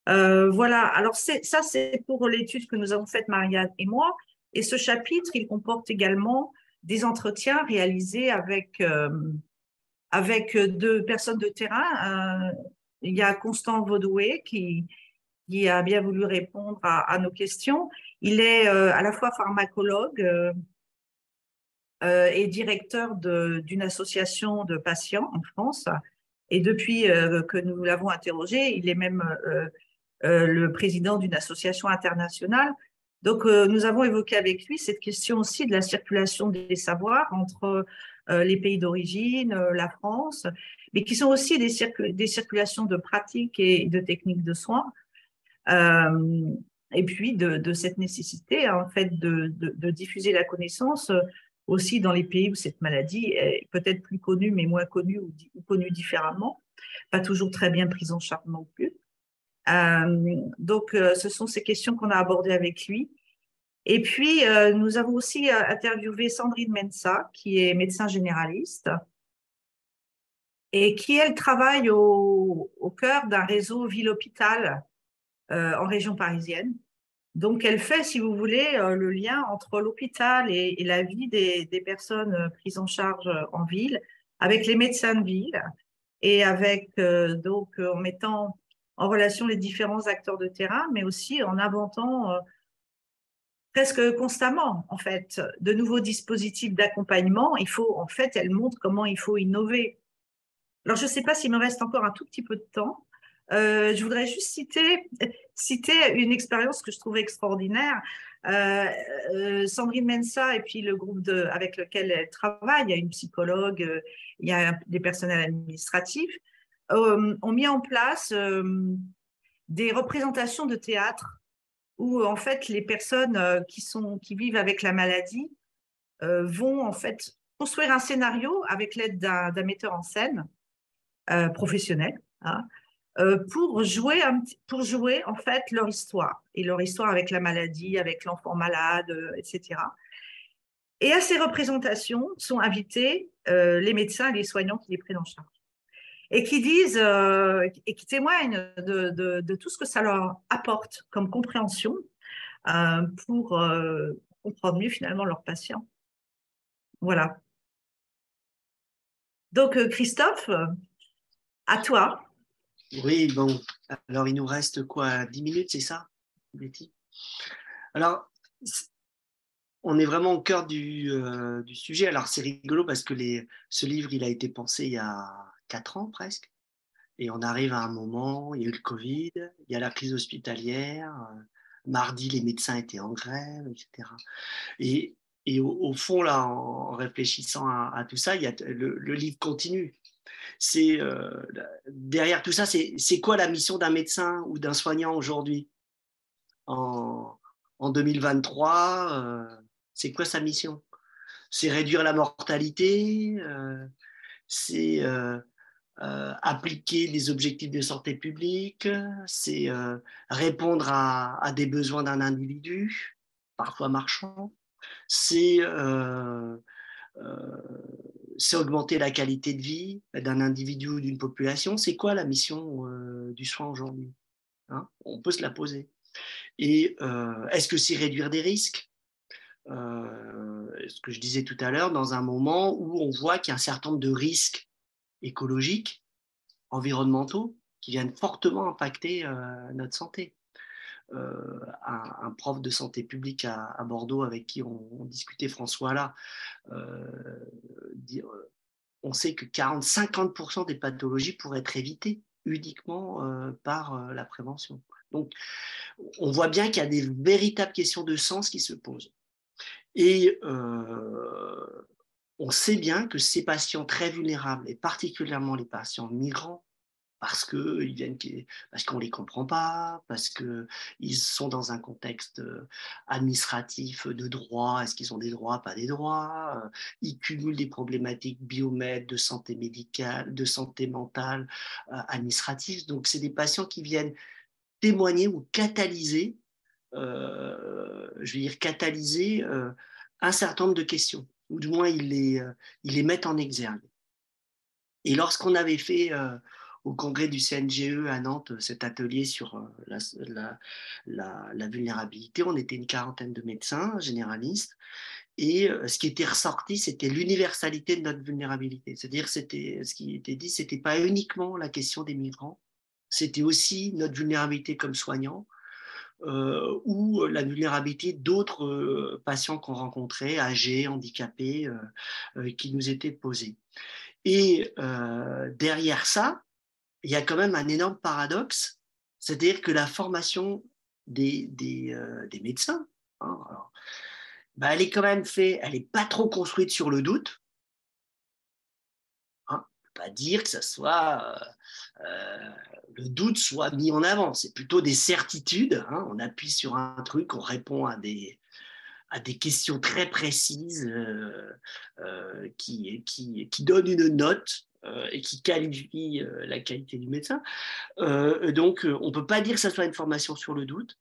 Voilà, alors ça c'est pour l'étude que nous avons faite, Marianne et moi, et ce chapitre, il comporte également des entretiens réalisés avec deux personnes de terrain. Il y a Constant Vaudoué qui a bien voulu répondre à nos questions. Il est à la fois pharmacologue et directeur d'une association de patients en France. Et depuis que nous l'avons interrogé, il est même le président d'une association internationale. Donc, nous avons évoqué avec lui cette question aussi de la circulation des savoirs entre les pays d'origine, la France, mais qui sont aussi des circulations de pratiques et de techniques de soins. Et puis de cette nécessité en fait de diffuser la connaissance aussi dans les pays où cette maladie est peut-être plus connue mais moins connue ou connue différemment, pas toujours très bien prise en charge non plus. Donc ce sont ces questions qu'on a abordées avec lui. Et puis nous avons aussi interviewé Sandrine Mensa qui est médecin généraliste et qui elle travaille au cœur d'un réseau ville-hôpital en région parisienne. Donc, elle fait, si vous voulez, le lien entre l'hôpital et la vie des personnes prises en charge en ville, avec les médecins de ville et avec, en mettant en relation les différents acteurs de terrain, mais aussi en inventant presque constamment, en fait, de nouveaux dispositifs d'accompagnement. En fait, elle montre comment il faut innover. Alors, je ne sais pas s'il me reste encore un tout petit peu de temps. Je voudrais juste citer une expérience que je trouvais extraordinaire. Sandrine Mensa et puis le groupe avec lequel elle travaille, il y a une psychologue, il y a des personnels administratifs, ont mis en place des représentations de théâtre où en fait les personnes qui vivent avec la maladie vont en fait construire un scénario avec l'aide d'un metteur en scène professionnel, hein, pour jouer en fait leur histoire, et leur histoire avec la maladie, avec l'enfant malade, etc. Et à ces représentations sont invités les médecins et les soignants qui les prennent en charge et qui disent et qui témoignent de tout ce que ça leur apporte comme compréhension pour comprendre mieux finalement leurs patients. Voilà. Donc Christophe, à toi. Oui, bon, alors il nous reste quoi, 10 minutes, c'est ça, Betty? Alors, on est vraiment au cœur du sujet. Alors, c'est rigolo parce que ce livre, il a été pensé il y a 4 ans presque. Et on arrive à un moment, il y a eu le Covid, il y a la crise hospitalière. Mardi, les médecins étaient en grève, etc. Et au fond, là, en réfléchissant à tout ça, il y a le livre continue. Derrière tout ça, c'est quoi la mission d'un médecin ou d'un soignant aujourd'hui en 2023, c'est quoi sa mission? C'est réduire la mortalité, c'est appliquer des objectifs de santé publique, c'est répondre à des besoins d'un individu, parfois marchand, c'est augmenter la qualité de vie d'un individu ou d'une population. C'est quoi la mission du soin aujourd'hui, hein? On peut se la poser. Et est-ce que c'est réduire des risques? Ce que je disais tout à l'heure, dans un moment où on voit qu'il y a un certain nombre de risques écologiques, environnementaux, qui viennent fortement impacter notre santé. Un prof de santé publique à Bordeaux avec qui on discutait, François là, on sait que 40-50% des pathologies pourraient être évitées uniquement par la prévention. Donc, on voit bien qu'il y a des véritables questions de sens qui se posent. Et on sait bien que ces patients très vulnérables, et particulièrement les patients migrants, parce qu'on ne les comprend pas, parce qu'ils sont dans un contexte administratif de droit, est-ce qu'ils ont des droits, pas des droits, ils cumulent des problématiques biomédicales, de santé médicale, de santé mentale, administrative. Donc, c'est des patients qui viennent témoigner ou catalyser, un certain nombre de questions, ou du moins ils les mettent en exergue. Et lorsqu'on avait fait au congrès du CNGE à Nantes cet atelier sur la vulnérabilité, on était une quarantaine de médecins généralistes, et ce qui était ressorti, c'était l'universalité de notre vulnérabilité. C'est-à-dire, ce qui était dit, c'était pas uniquement la question des migrants, c'était aussi notre vulnérabilité comme soignants, ou la vulnérabilité d'autres patients qu'on rencontrait, âgés, handicapés, qui nous étaient posés. Et derrière ça, il y a quand même un énorme paradoxe, c'est-à-dire que la formation des médecins, hein, alors, elle est quand même faite, elle n'est pas trop construite sur le doute. Hein, on ne peut pas dire que ça soit le doute soit mis en avant, c'est plutôt des certitudes. Hein, on appuie sur un truc, on répond à des questions très précises qui donnent une note et qui qualifient la qualité du médecin. Donc, on ne peut pas dire que ça soit une formation sur le doute.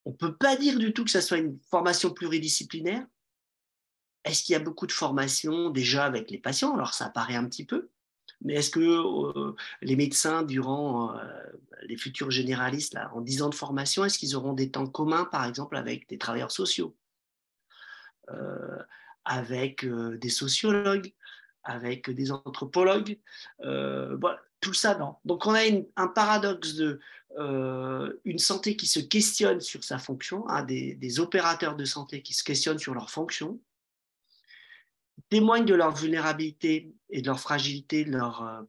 On ne peut pas dire du tout que ça soit une formation pluridisciplinaire. Est-ce qu'il y a beaucoup de formations déjà avec les patients? Alors, ça apparaît un petit peu. Mais est-ce que les médecins, durant les futurs généralistes, là, en 10 ans de formation, est-ce qu'ils auront des temps communs, par exemple, avec des travailleurs sociaux, avec des sociologues, avec des anthropologues, voilà, tout ça, non. Donc, on a un paradoxe de une santé qui se questionne sur sa fonction, hein, des opérateurs de santé qui se questionnent sur leur fonction, témoignent de leur vulnérabilité et de leur fragilité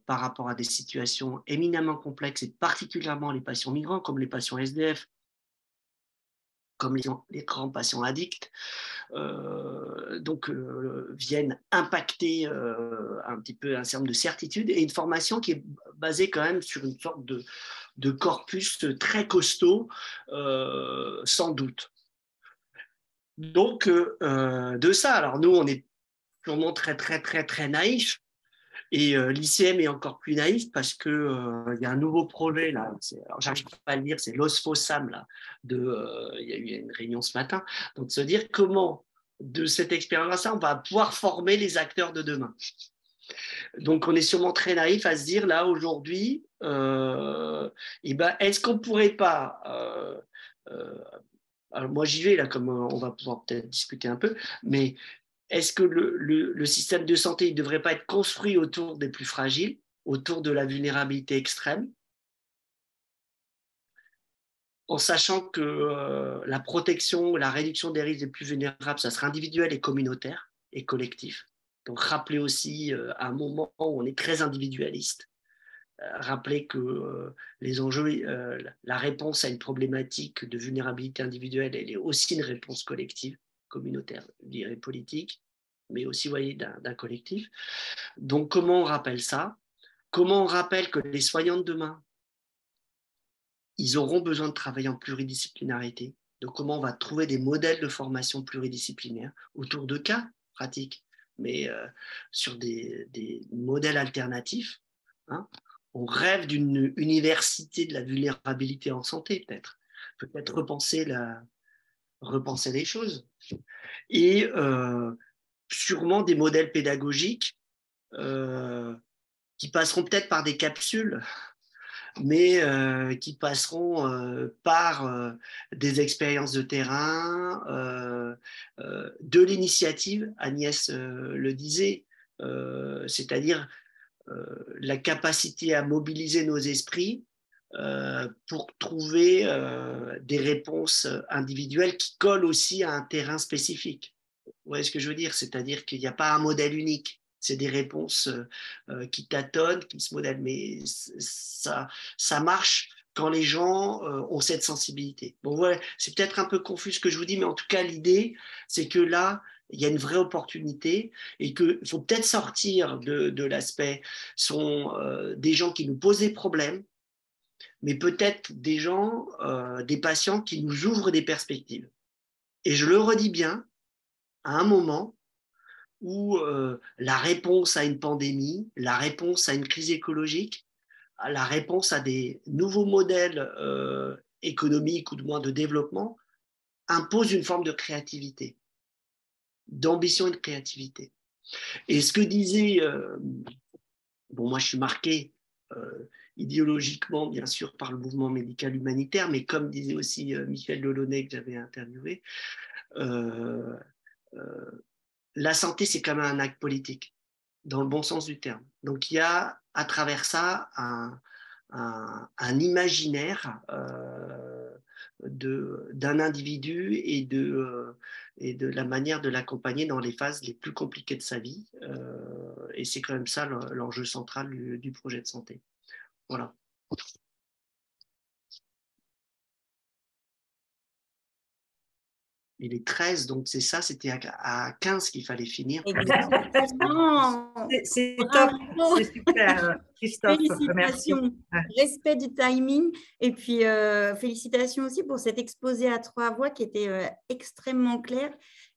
par rapport à des situations éminemment complexes, et particulièrement les patients migrants, comme les patients SDF, comme les grands patients addicts, viennent impacter un petit peu un certain nombre de certitudes, et une formation qui est basée quand même sur une sorte de corpus très costaud, sans doute. Donc, de ça, alors nous, on est sûrement très, très, très, très naïfs. Et l'ICM est encore plus naïf parce qu'il y a un nouveau projet, là, alors j'arrive pas à le dire, c'est l'OSFOSAM, là, il y a eu une réunion ce matin, donc de se dire comment, de cette expérience-là, on va pouvoir former les acteurs de demain. Donc on est sûrement très naïf à se dire, là, aujourd'hui, est-ce qu'on ne pourrait pas... alors moi j'y vais, là, comme on va pouvoir peut-être discuter un peu, mais... Est-ce que le système de santé ne devrait pas être construit autour des plus fragiles, autour de la vulnérabilité extrême, en sachant que la protection, la réduction des risques des plus vulnérables, ça sera individuel et communautaire et collectif. Donc rappeler aussi à un moment où on est très individualiste, rappeler que les enjeux, la réponse à une problématique de vulnérabilité individuelle, elle est aussi une réponse collective, communautaire, je dirais politique, mais aussi, vous voyez, d'un collectif. Donc, comment on rappelle ça? Comment on rappelle que les soignants de demain, ils auront besoin de travailler en pluridisciplinarité? Donc, comment on va trouver des modèles de formation pluridisciplinaires autour de cas pratiques, mais sur des modèles alternatifs, hein? On rêve d'une université de la vulnérabilité en santé, peut-être repenser les choses. Et sûrement des modèles pédagogiques qui passeront peut-être par des capsules, mais qui passeront par des expériences de terrain, de l'initiative, Agnès le disait, c'est-à-dire la capacité à mobiliser nos esprits pour trouver des réponses individuelles qui collent aussi à un terrain spécifique. Vous voyez ce que je veux dire? C'est-à-dire qu'il n'y a pas un modèle unique. C'est des réponses qui tâtonnent, qui se modèlent. Mais ça marche quand les gens ont cette sensibilité. Bon, voilà, c'est peut-être un peu confus ce que je vous dis, mais en tout cas, l'idée, c'est que là, il y a une vraie opportunité et qu'il faut peut-être sortir de l'aspect sont des gens qui nous posent des problèmes, mais peut-être des gens, des patients qui nous ouvrent des perspectives. Et je le redis bien, à un moment où la réponse à une pandémie, la réponse à une crise écologique, la réponse à des nouveaux modèles économiques ou de moins de développement impose une forme de créativité, d'ambition et de créativité. Et ce que disait, bon, moi je suis marqué idéologiquement, bien sûr, par le mouvement médical humanitaire, mais comme disait aussi Michel Delaunay que j'avais interviewé, la santé, c'est quand même un acte politique, dans le bon sens du terme. Donc, il y a à travers ça un imaginaire d'un individu et de la manière de l'accompagner dans les phases les plus compliquées de sa vie. Et c'est quand même ça l'enjeu central du projet de santé. Voilà. Il est 13, donc c'est ça, c'était à 15 qu'il fallait finir. Exactement. C'est top, c'est super, Christophe. Félicitations, Merci. Respect du timing. Et puis, félicitations aussi pour cet exposé à 3 voix qui était extrêmement clair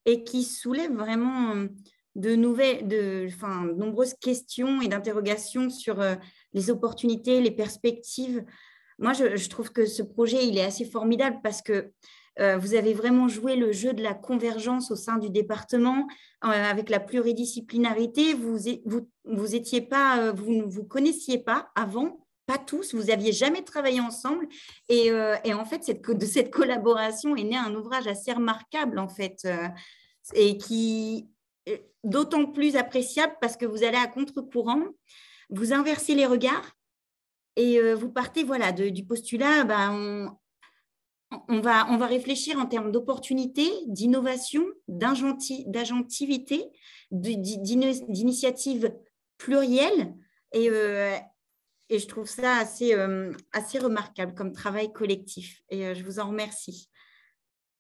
et qui soulève vraiment de nombreuses questions et d'interrogations sur les opportunités, les perspectives. Moi, je trouve que ce projet, il est assez formidable parce que vous avez vraiment joué le jeu de la convergence au sein du département avec la pluridisciplinarité. Vous ne vous connaissiez pas avant, pas tous, vous n'aviez jamais travaillé ensemble. Et en fait, de cette collaboration est né un ouvrage assez remarquable, en fait, et qui est d'autant plus appréciable parce que vous allez à contre-courant, vous inversez les regards et vous partez du postulat, on va réfléchir en termes d'opportunités, d'innovation, d'agentivité, d'initiatives plurielles. Et je trouve ça assez remarquable comme travail collectif. Et je vous en remercie.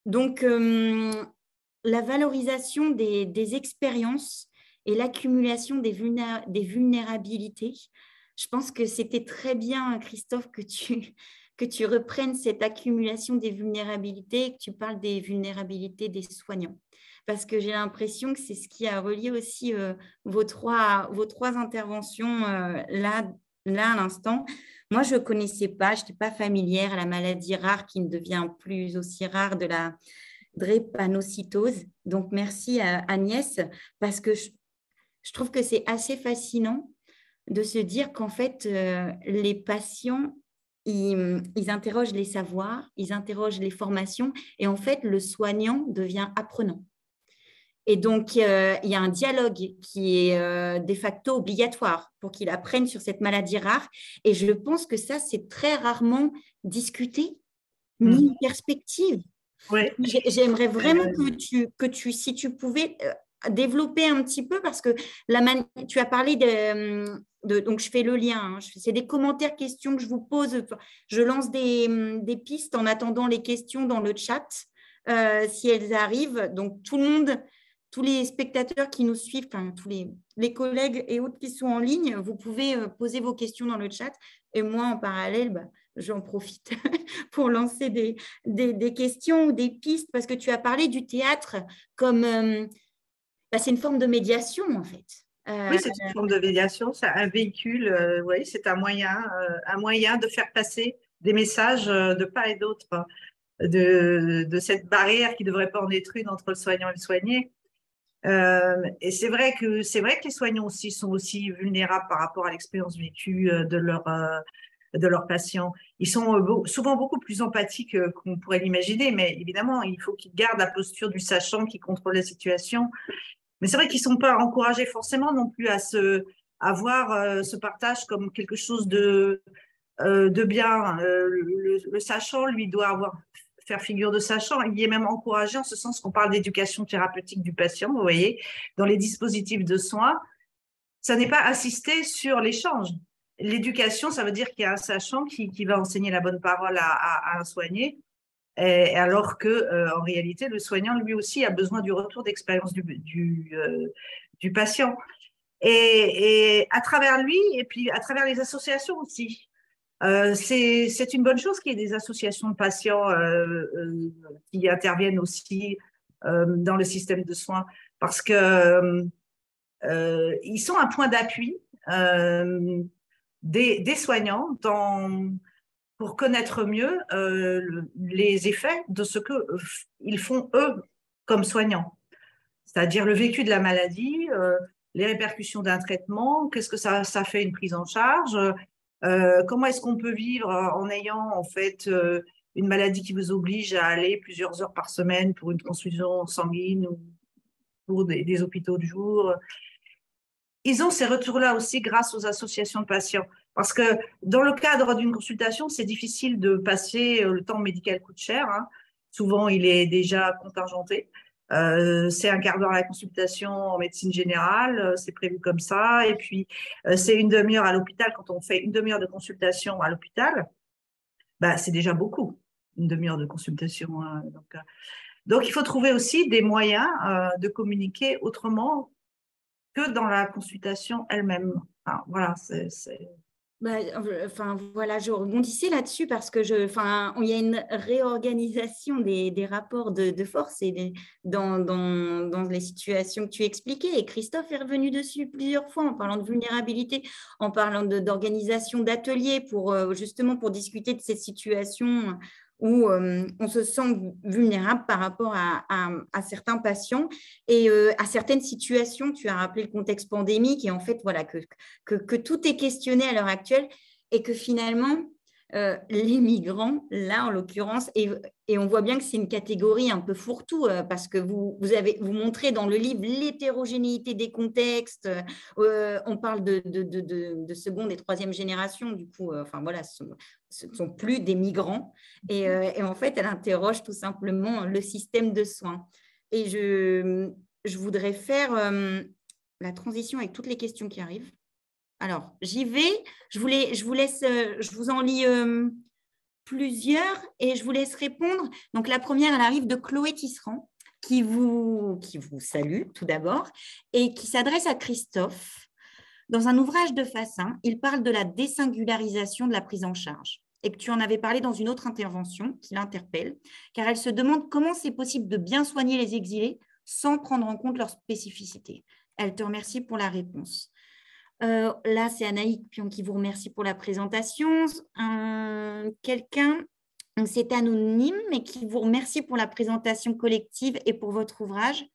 Donc, la valorisation des expériences et l'accumulation des vulnérabilités, je pense que c'était très bien, Christophe, que tu reprennes cette accumulation des vulnérabilités et que tu parles des vulnérabilités des soignants. Parce que j'ai l'impression que c'est ce qui a relié aussi vos trois interventions là à l'instant. Moi, je ne connaissais pas, je n'étais pas familière à la maladie rare qui ne devient plus aussi rare de la drépanocytose. Donc, merci à Agnès, parce que je trouve que c'est assez fascinant de se dire qu'en fait, les patients, ils interrogent les savoirs, ils interrogent les formations, et en fait, le soignant devient apprenant. Et donc, il y a un dialogue qui est de facto obligatoire pour qu'il apprenne sur cette maladie rare. Et je pense que ça, c'est très rarement discuté, ni en perspective. Oui. J'aimerais vraiment que tu, si tu pouvais développer un petit peu, parce que tu as parlé donc je fais le lien, hein, c'est des commentaires, questions que je vous pose, je lance des pistes en attendant les questions dans le chat, si elles arrivent. Donc tout le monde, tous les spectateurs qui nous suivent, enfin, tous les collègues et autres qui sont en ligne, vous pouvez poser vos questions dans le chat. Et moi, en parallèle, j'en profite pour lancer des questions ou des pistes, parce que tu as parlé du théâtre comme… c'est une forme de médiation, en fait. Oui, c'est une forme de médiation, c'est un véhicule, oui, c'est un moyen de faire passer des messages de part et d'autre de cette barrière qui ne devrait pas en être une entre le soignant et le soigné. Et c'est vrai que les soignants aussi sont aussi vulnérables par rapport à l'expérience vécue de leurs patients. Ils sont souvent beaucoup plus empathiques qu'on pourrait l'imaginer, mais évidemment, il faut qu'ils gardent la posture du sachant qui contrôle la situation. Mais c'est vrai qu'ils ne sont pas encouragés forcément non plus à voir ce partage comme quelque chose de bien. Le sachant, lui, doit faire figure de sachant. Il est même encouragé en ce sens qu'on parle d'éducation thérapeutique du patient, vous voyez, dans les dispositifs de soins. Ça n'est pas assisté sur l'échange. L'éducation, ça veut dire qu'il y a un sachant qui va enseigner la bonne parole à un soigné, alors qu'en réalité, le soignant, lui aussi, a besoin du retour d'expérience du patient. Et à travers lui, et puis à travers les associations aussi. C'est une bonne chose qu'il y ait des associations de patients qui interviennent aussi dans le système de soins, parce qu'ils sont un point d'appui des soignants pour connaître mieux les effets de ce qu'ils font eux comme soignants, c'est-à-dire le vécu de la maladie, les répercussions d'un traitement, qu'est-ce que ça fait une prise en charge, comment est-ce qu'on peut vivre en ayant en fait une maladie qui vous oblige à aller plusieurs heures par semaine pour une transfusion sanguine ou pour des hôpitaux de jour. Ils ont ces retours-là aussi grâce aux associations de patients. Parce que dans le cadre d'une consultation, c'est difficile de passer, le temps médical coûte cher, hein. Souvent, il est déjà contingenté. C'est un quart d'heure à la consultation en médecine générale, c'est prévu comme ça. Et puis, c'est une demi-heure à l'hôpital. Quand on fait une demi-heure de consultation à l'hôpital, c'est déjà beaucoup, une demi-heure de consultation. Hein. Donc, il faut trouver aussi des moyens de communiquer autrement que dans la consultation elle-même. Enfin, voilà, voilà, je rebondissais là-dessus parce que il y a une réorganisation des rapports de force dans les situations que tu expliquais. Et Christophe est revenu dessus plusieurs fois en parlant de vulnérabilité, en parlant d'organisation d'ateliers justement pour discuter de ces situations où on se sent vulnérable par rapport à certains patients et à certaines situations. Tu as rappelé le contexte pandémique et en fait, voilà, que tout est questionné à l'heure actuelle et que finalement, les migrants, là en l'occurrence, et on voit bien que c'est une catégorie un peu fourre-tout parce que vous montrez dans le livre l'hétérogénéité des contextes. On parle de seconde et troisième génération, du coup, ce ne sont plus des migrants. Et en fait, elle interroge tout simplement le système de soins. Et je voudrais faire la transition avec toutes les questions qui arrivent. Alors, j'y vais. Je vous laisse, je vous en lis plusieurs et je vous laisse répondre. Donc, la première, elle arrive de Chloé Tisserand, qui vous salue tout d'abord et qui s'adresse à Christophe. Dans un ouvrage de Fassin, il parle de la désingularisation de la prise en charge et que tu en avais parlé dans une autre intervention qui l'interpelle, car elle se demande comment c'est possible de bien soigner les exilés sans prendre en compte leurs spécificités. Elle te remercie pour la réponse. Là, c'est Anaïk Pion qui vous remercie pour la présentation. Quelqu'un, c'est anonyme, mais qui vous remercie pour la présentation collective et pour votre ouvrage.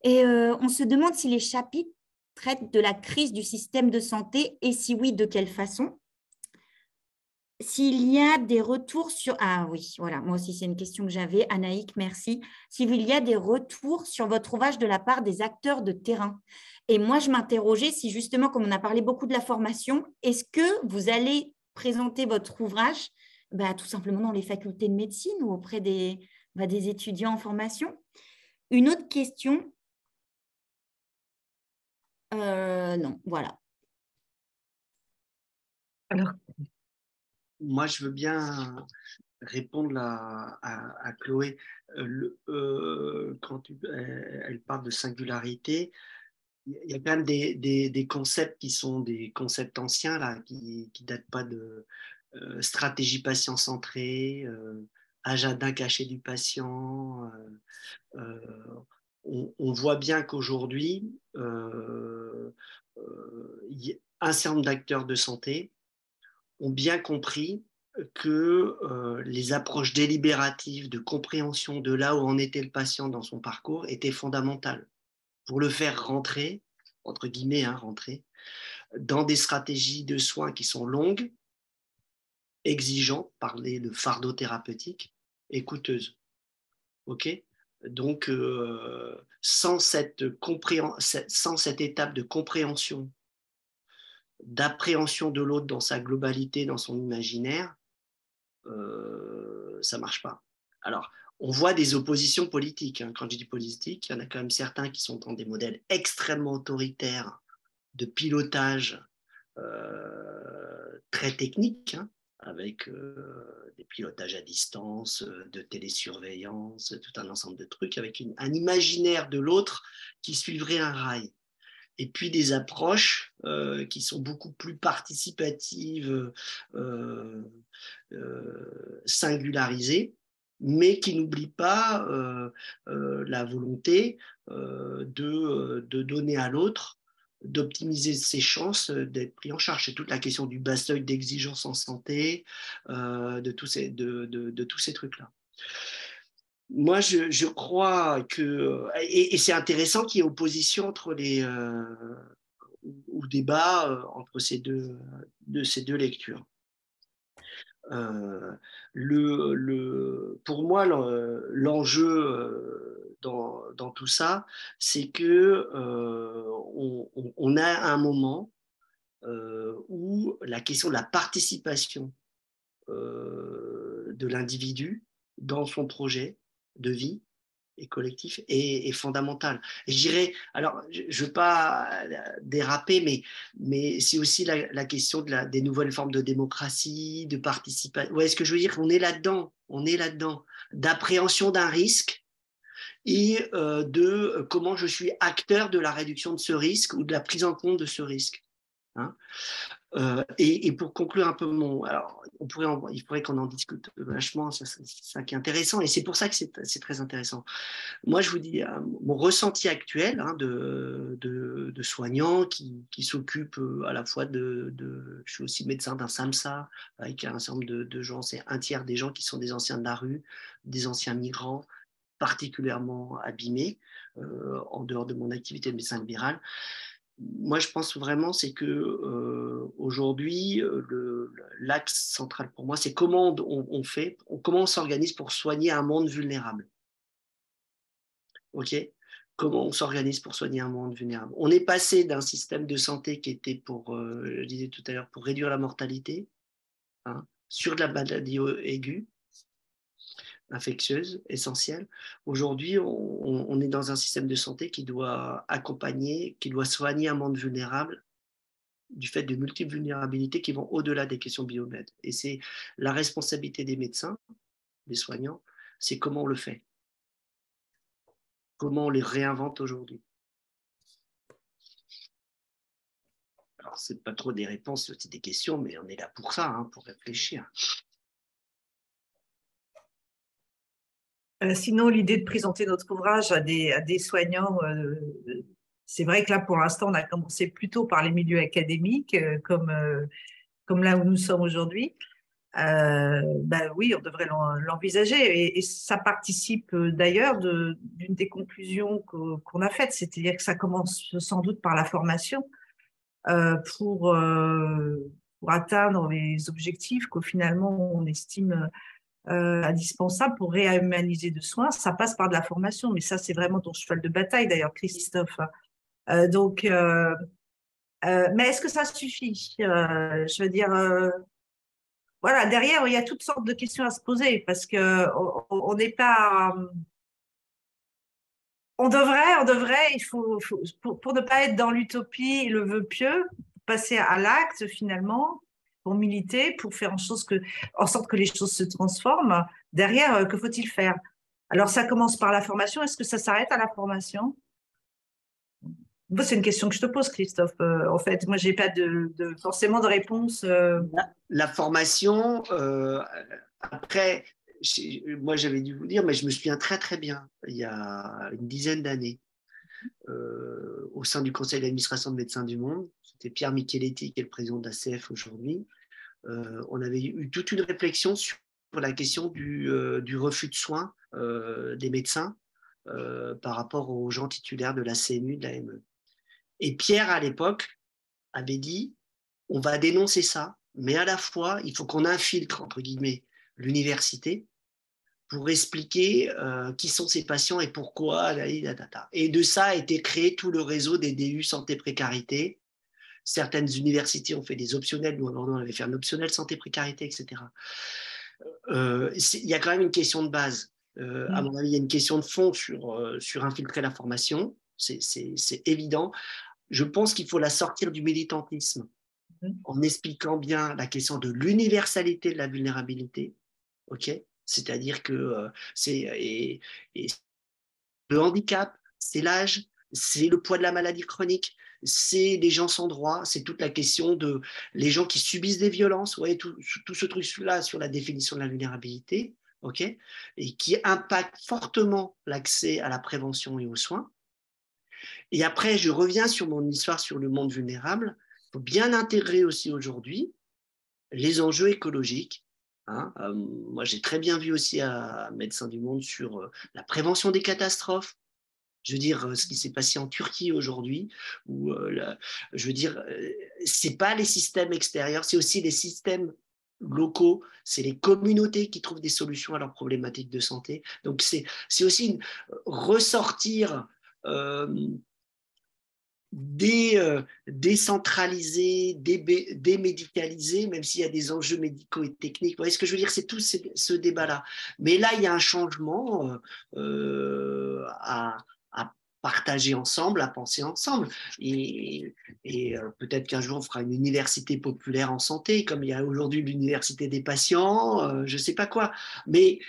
Et on se demande si les chapitres traitent de la crise du système de santé et si oui, de quelle façon. S'il y a des retours sur… Ah oui, voilà, moi aussi, c'est une question que j'avais. Anaïk, merci. S'il y a des retours sur votre ouvrage de la part des acteurs de terrain. Et moi, je m'interrogeais si justement, comme on a parlé beaucoup de la formation, est-ce que vous allez présenter votre ouvrage tout simplement dans les facultés de médecine ou auprès des étudiants en formation? Une autre question. Non, voilà. Alors, moi, je veux bien répondre à Chloé. Quand elle parle de singularité, il y a quand même des concepts qui sont des concepts anciens, là, qui ne datent pas de stratégie patient centrée, agenda caché du patient. On voit bien qu'aujourd'hui, un certain nombre d'acteurs de santé ont bien compris que les approches délibératives de compréhension de là où en était le patient dans son parcours étaient fondamentales pour le faire rentrer, entre guillemets, rentrer, dans des stratégies de soins qui sont longues, exigeantes, parler de fardeau thérapeutique, et coûteuses. OK ? Donc, sans cette étape de compréhension, d'appréhension de l'autre dans sa globalité, dans son imaginaire, ça ne marche pas. Alors, on voit des oppositions politiques. Quand je dis politique, il y en a quand même certains qui sont dans des modèles extrêmement autoritaires de pilotage très techniques, avec des pilotages à distance, de télésurveillance, tout un ensemble de trucs, avec un imaginaire de l'autre qui suivrait un rail. Et puis des approches qui sont beaucoup plus participatives, singularisées, mais qui n'oublient pas la volonté de donner à l'autre, d'optimiser ses chances d'être pris en charge. C'est toute la question du bas seuil d'exigence en santé, de tous ces trucs-là. Moi, je crois que… Et c'est intéressant qu'il y ait opposition entre ou débat entre ces deux lectures. Pour moi, l'enjeu dans tout ça, c'est que on a un moment où la question de la participation de l'individu dans son projet de vie et collectif est fondamental. Et je dirais, alors je ne veux pas déraper, mais c'est aussi la question des nouvelles formes de démocratie, de participation. Ouais, ce que je veux dire, on est là-dedans, d'appréhension d'un risque et de comment je suis acteur de la réduction de ce risque ou de la prise en compte de ce risque. Et pour conclure un peu alors il faudrait qu'on en discute vachement, c'est ça qui est intéressant, et c'est pour ça que c'est très intéressant. Moi, je vous dis mon ressenti actuel de soignants qui s'occupent à la fois je suis aussi médecin d'un SAMSA avec un certain nombre de gens, c'est un tiers des gens qui sont des anciens de la rue, des anciens migrants particulièrement abîmés en dehors de mon activité de médecin libéral. Moi, je pense vraiment c'est que aujourd'hui, l'axe central pour moi, c'est comment comment on s'organise pour soigner un monde vulnérable. Ok ? Comment on s'organise pour soigner un monde vulnérable. On est passé d'un système de santé qui était je le disais tout à l'heure, pour réduire la mortalité, sur de la maladie aiguë, infectieuse, essentielle. Aujourd'hui, on est dans un système de santé qui doit accompagner, qui doit soigner un monde vulnérable du fait de multiples vulnérabilités qui vont au-delà des questions bioméd. Et c'est la responsabilité des médecins, des soignants, c'est comment on le fait. Comment on les réinvente aujourd'hui. Alors, ce n'est pas trop des réponses, c'est aussi des questions, mais on est là pour ça, hein, pour réfléchir. Sinon, l'idée de présenter notre ouvrage à des soignants, c'est vrai que là, pour l'instant, on a commencé plutôt par les milieux académiques, comme là où nous sommes aujourd'hui. Oui, on devrait l'envisager. Et ça participe d'ailleurs d'une des conclusions qu'on a faites, c'est-à-dire que ça commence sans doute par la formation pour atteindre les objectifs que finalement on estime indispensable pour réhumaniser de soins. Ça passe par de la formation, mais ça, c'est vraiment ton cheval de bataille, d'ailleurs, Christophe. Mais est-ce que ça suffit? Je veux dire, voilà, derrière, il y a toutes sortes de questions à se poser parce que on n'est pas. On devrait, pour ne pas être dans l'utopie et le vœu pieux, passer à l'acte finalement, pour militer, pour faire en sorte que les choses se transforment. Derrière, que faut-il faire? Alors, ça commence par la formation. Est-ce que ça s'arrête à la formation? C'est une question que je te pose, Christophe. En fait, moi, je n'ai pas forcément de réponse. La formation, après, moi, j'avais dû vous dire, mais je me souviens très, très bien, il y a une dizaine d'années, au sein du conseil d'administration de Médecins du Monde, c'était Pierre Micheletti, qui est le président de l'ACF aujourd'hui, on avait eu toute une réflexion sur la question du refus de soins des médecins par rapport aux gens titulaires de la CMU, de la ME. Et Pierre, à l'époque, avait dit, on va dénoncer ça, mais à la fois, il faut qu'on infiltre, entre guillemets, l'université pour expliquer qui sont ces patients et pourquoi. Et de ça a été créé tout le réseau des DU santé-précarité. Certaines universités ont fait des optionnels, nous, on avait fait un optionnel santé-précarité, etc. Il y a quand même une question de base. À mon avis, il y a une question de fond sur infiltrer la formation, c'est évident. Je pense qu'il faut la sortir du militantisme en expliquant bien la question de l'universalité de la vulnérabilité, okay, c'est-à-dire que le handicap, c'est l'âge, c'est le poids de la maladie chronique, c'est les gens sans droit, c'est toute la question de les gens qui subissent des violences, ouais, tout ce truc-là sur la définition de la vulnérabilité, okay, et qui impacte fortement l'accès à la prévention et aux soins. Et après, je reviens sur mon histoire sur le monde vulnérable. Il faut bien intégrer aussi aujourd'hui les enjeux écologiques. Hein. Moi, j'ai très bien vu aussi à Médecins du Monde sur la prévention des catastrophes. Je veux dire, ce qui s'est passé en Turquie aujourd'hui, où, je veux dire, c'est pas les systèmes extérieurs, c'est aussi les systèmes locaux, c'est les communautés qui trouvent des solutions à leurs problématiques de santé. Donc, c'est aussi ressortir décentralisé, démédicalisé, même s'il y a des enjeux médicaux et techniques. Vous voyez ce que je veux dire? C'est tout ce débat-là. Mais là, il y a un changement à partager ensemble, à penser ensemble. Et peut-être qu'un jour, on fera une université populaire en santé, comme il y a aujourd'hui l'université des patients, je ne sais pas quoi. Mais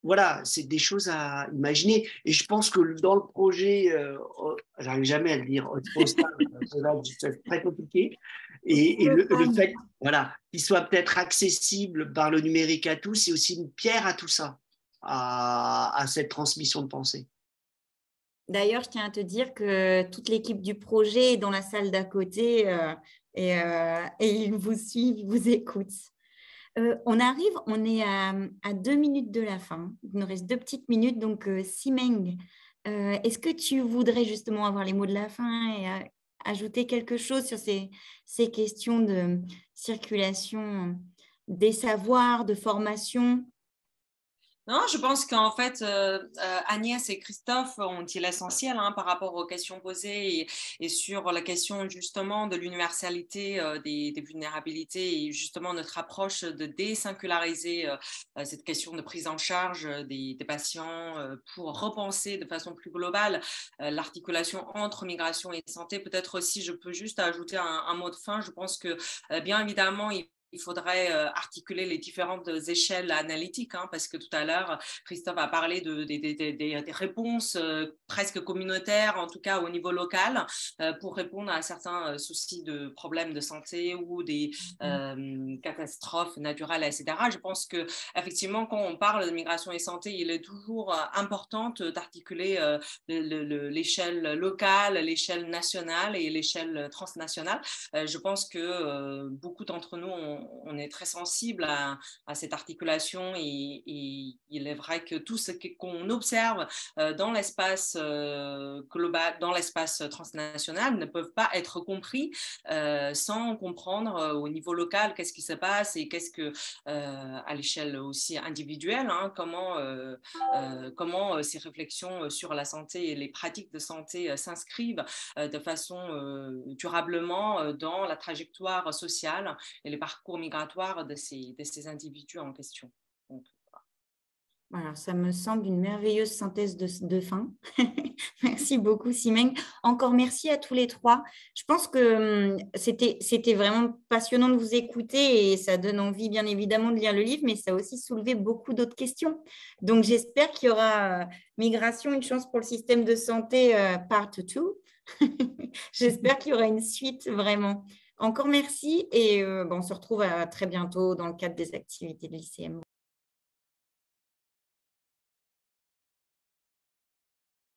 voilà, c'est des choses à imaginer. Et je pense que dans le projet, j'arrive jamais à le dire, c'est très compliqué. Et le fait voilà, qu'il soit peut-être accessible par le numérique à tous, c'est aussi une pierre à tout ça, à cette transmission de pensée. D'ailleurs, je tiens à te dire que toute l'équipe du projet est dans la salle d'à côté et ils vous suivent, ils vous écoutent. On est à 2 minutes de la fin. Il nous reste 2 petites minutes. Donc, Simeng, est-ce que tu voudrais justement avoir les mots de la fin et ajouter quelque chose sur ces questions de circulation des savoirs, de formation? Non, je pense qu'en fait, Agnès et Christophe ont dit l'essentiel par rapport aux questions posées et sur la question justement de l'universalité des vulnérabilités et justement notre approche de désingulariser cette question de prise en charge des patients pour repenser de façon plus globale l'articulation entre migration et santé. Peut-être aussi, je peux juste ajouter un mot de fin. Je pense que bien évidemment, il il faudrait articuler les différentes échelles analytiques, hein, parce que tout à l'heure, Christophe a parlé des réponses presque communautaires, en tout cas au niveau local, pour répondre à certains soucis de problèmes de santé ou des catastrophes naturelles, etc. Je pense qu'effectivement, quand on parle de migration et santé, il est toujours important d'articuler l'échelle locale, l'échelle nationale et l'échelle transnationale. Je pense que beaucoup d'entre nous, on est très sensible à cette articulation et il est vrai que tout ce qu'on observe dans l'espace global, dans l'espace transnational ne peuvent pas être compris sans comprendre au niveau local qu'est-ce qui se passe et qu'est-ce que à l'échelle aussi individuelle, hein, comment ces réflexions sur la santé et les pratiques de santé s'inscrivent de façon durablement dans la trajectoire sociale et les parcours migratoires de ces individus en question. Donc, alors, ça me semble une merveilleuse synthèse de fin. Merci beaucoup, Simeng. Encore merci à tous les trois. Je pense que c'était vraiment passionnant de vous écouter et ça donne envie, bien évidemment, de lire le livre, mais ça a aussi soulevé beaucoup d'autres questions. Donc, j'espère qu'il y aura Migration, une chance pour le système de santé, part 2. J'espère qu'il y aura une suite, vraiment. Encore merci et on se retrouve à très bientôt dans le cadre des activités de l'ICM.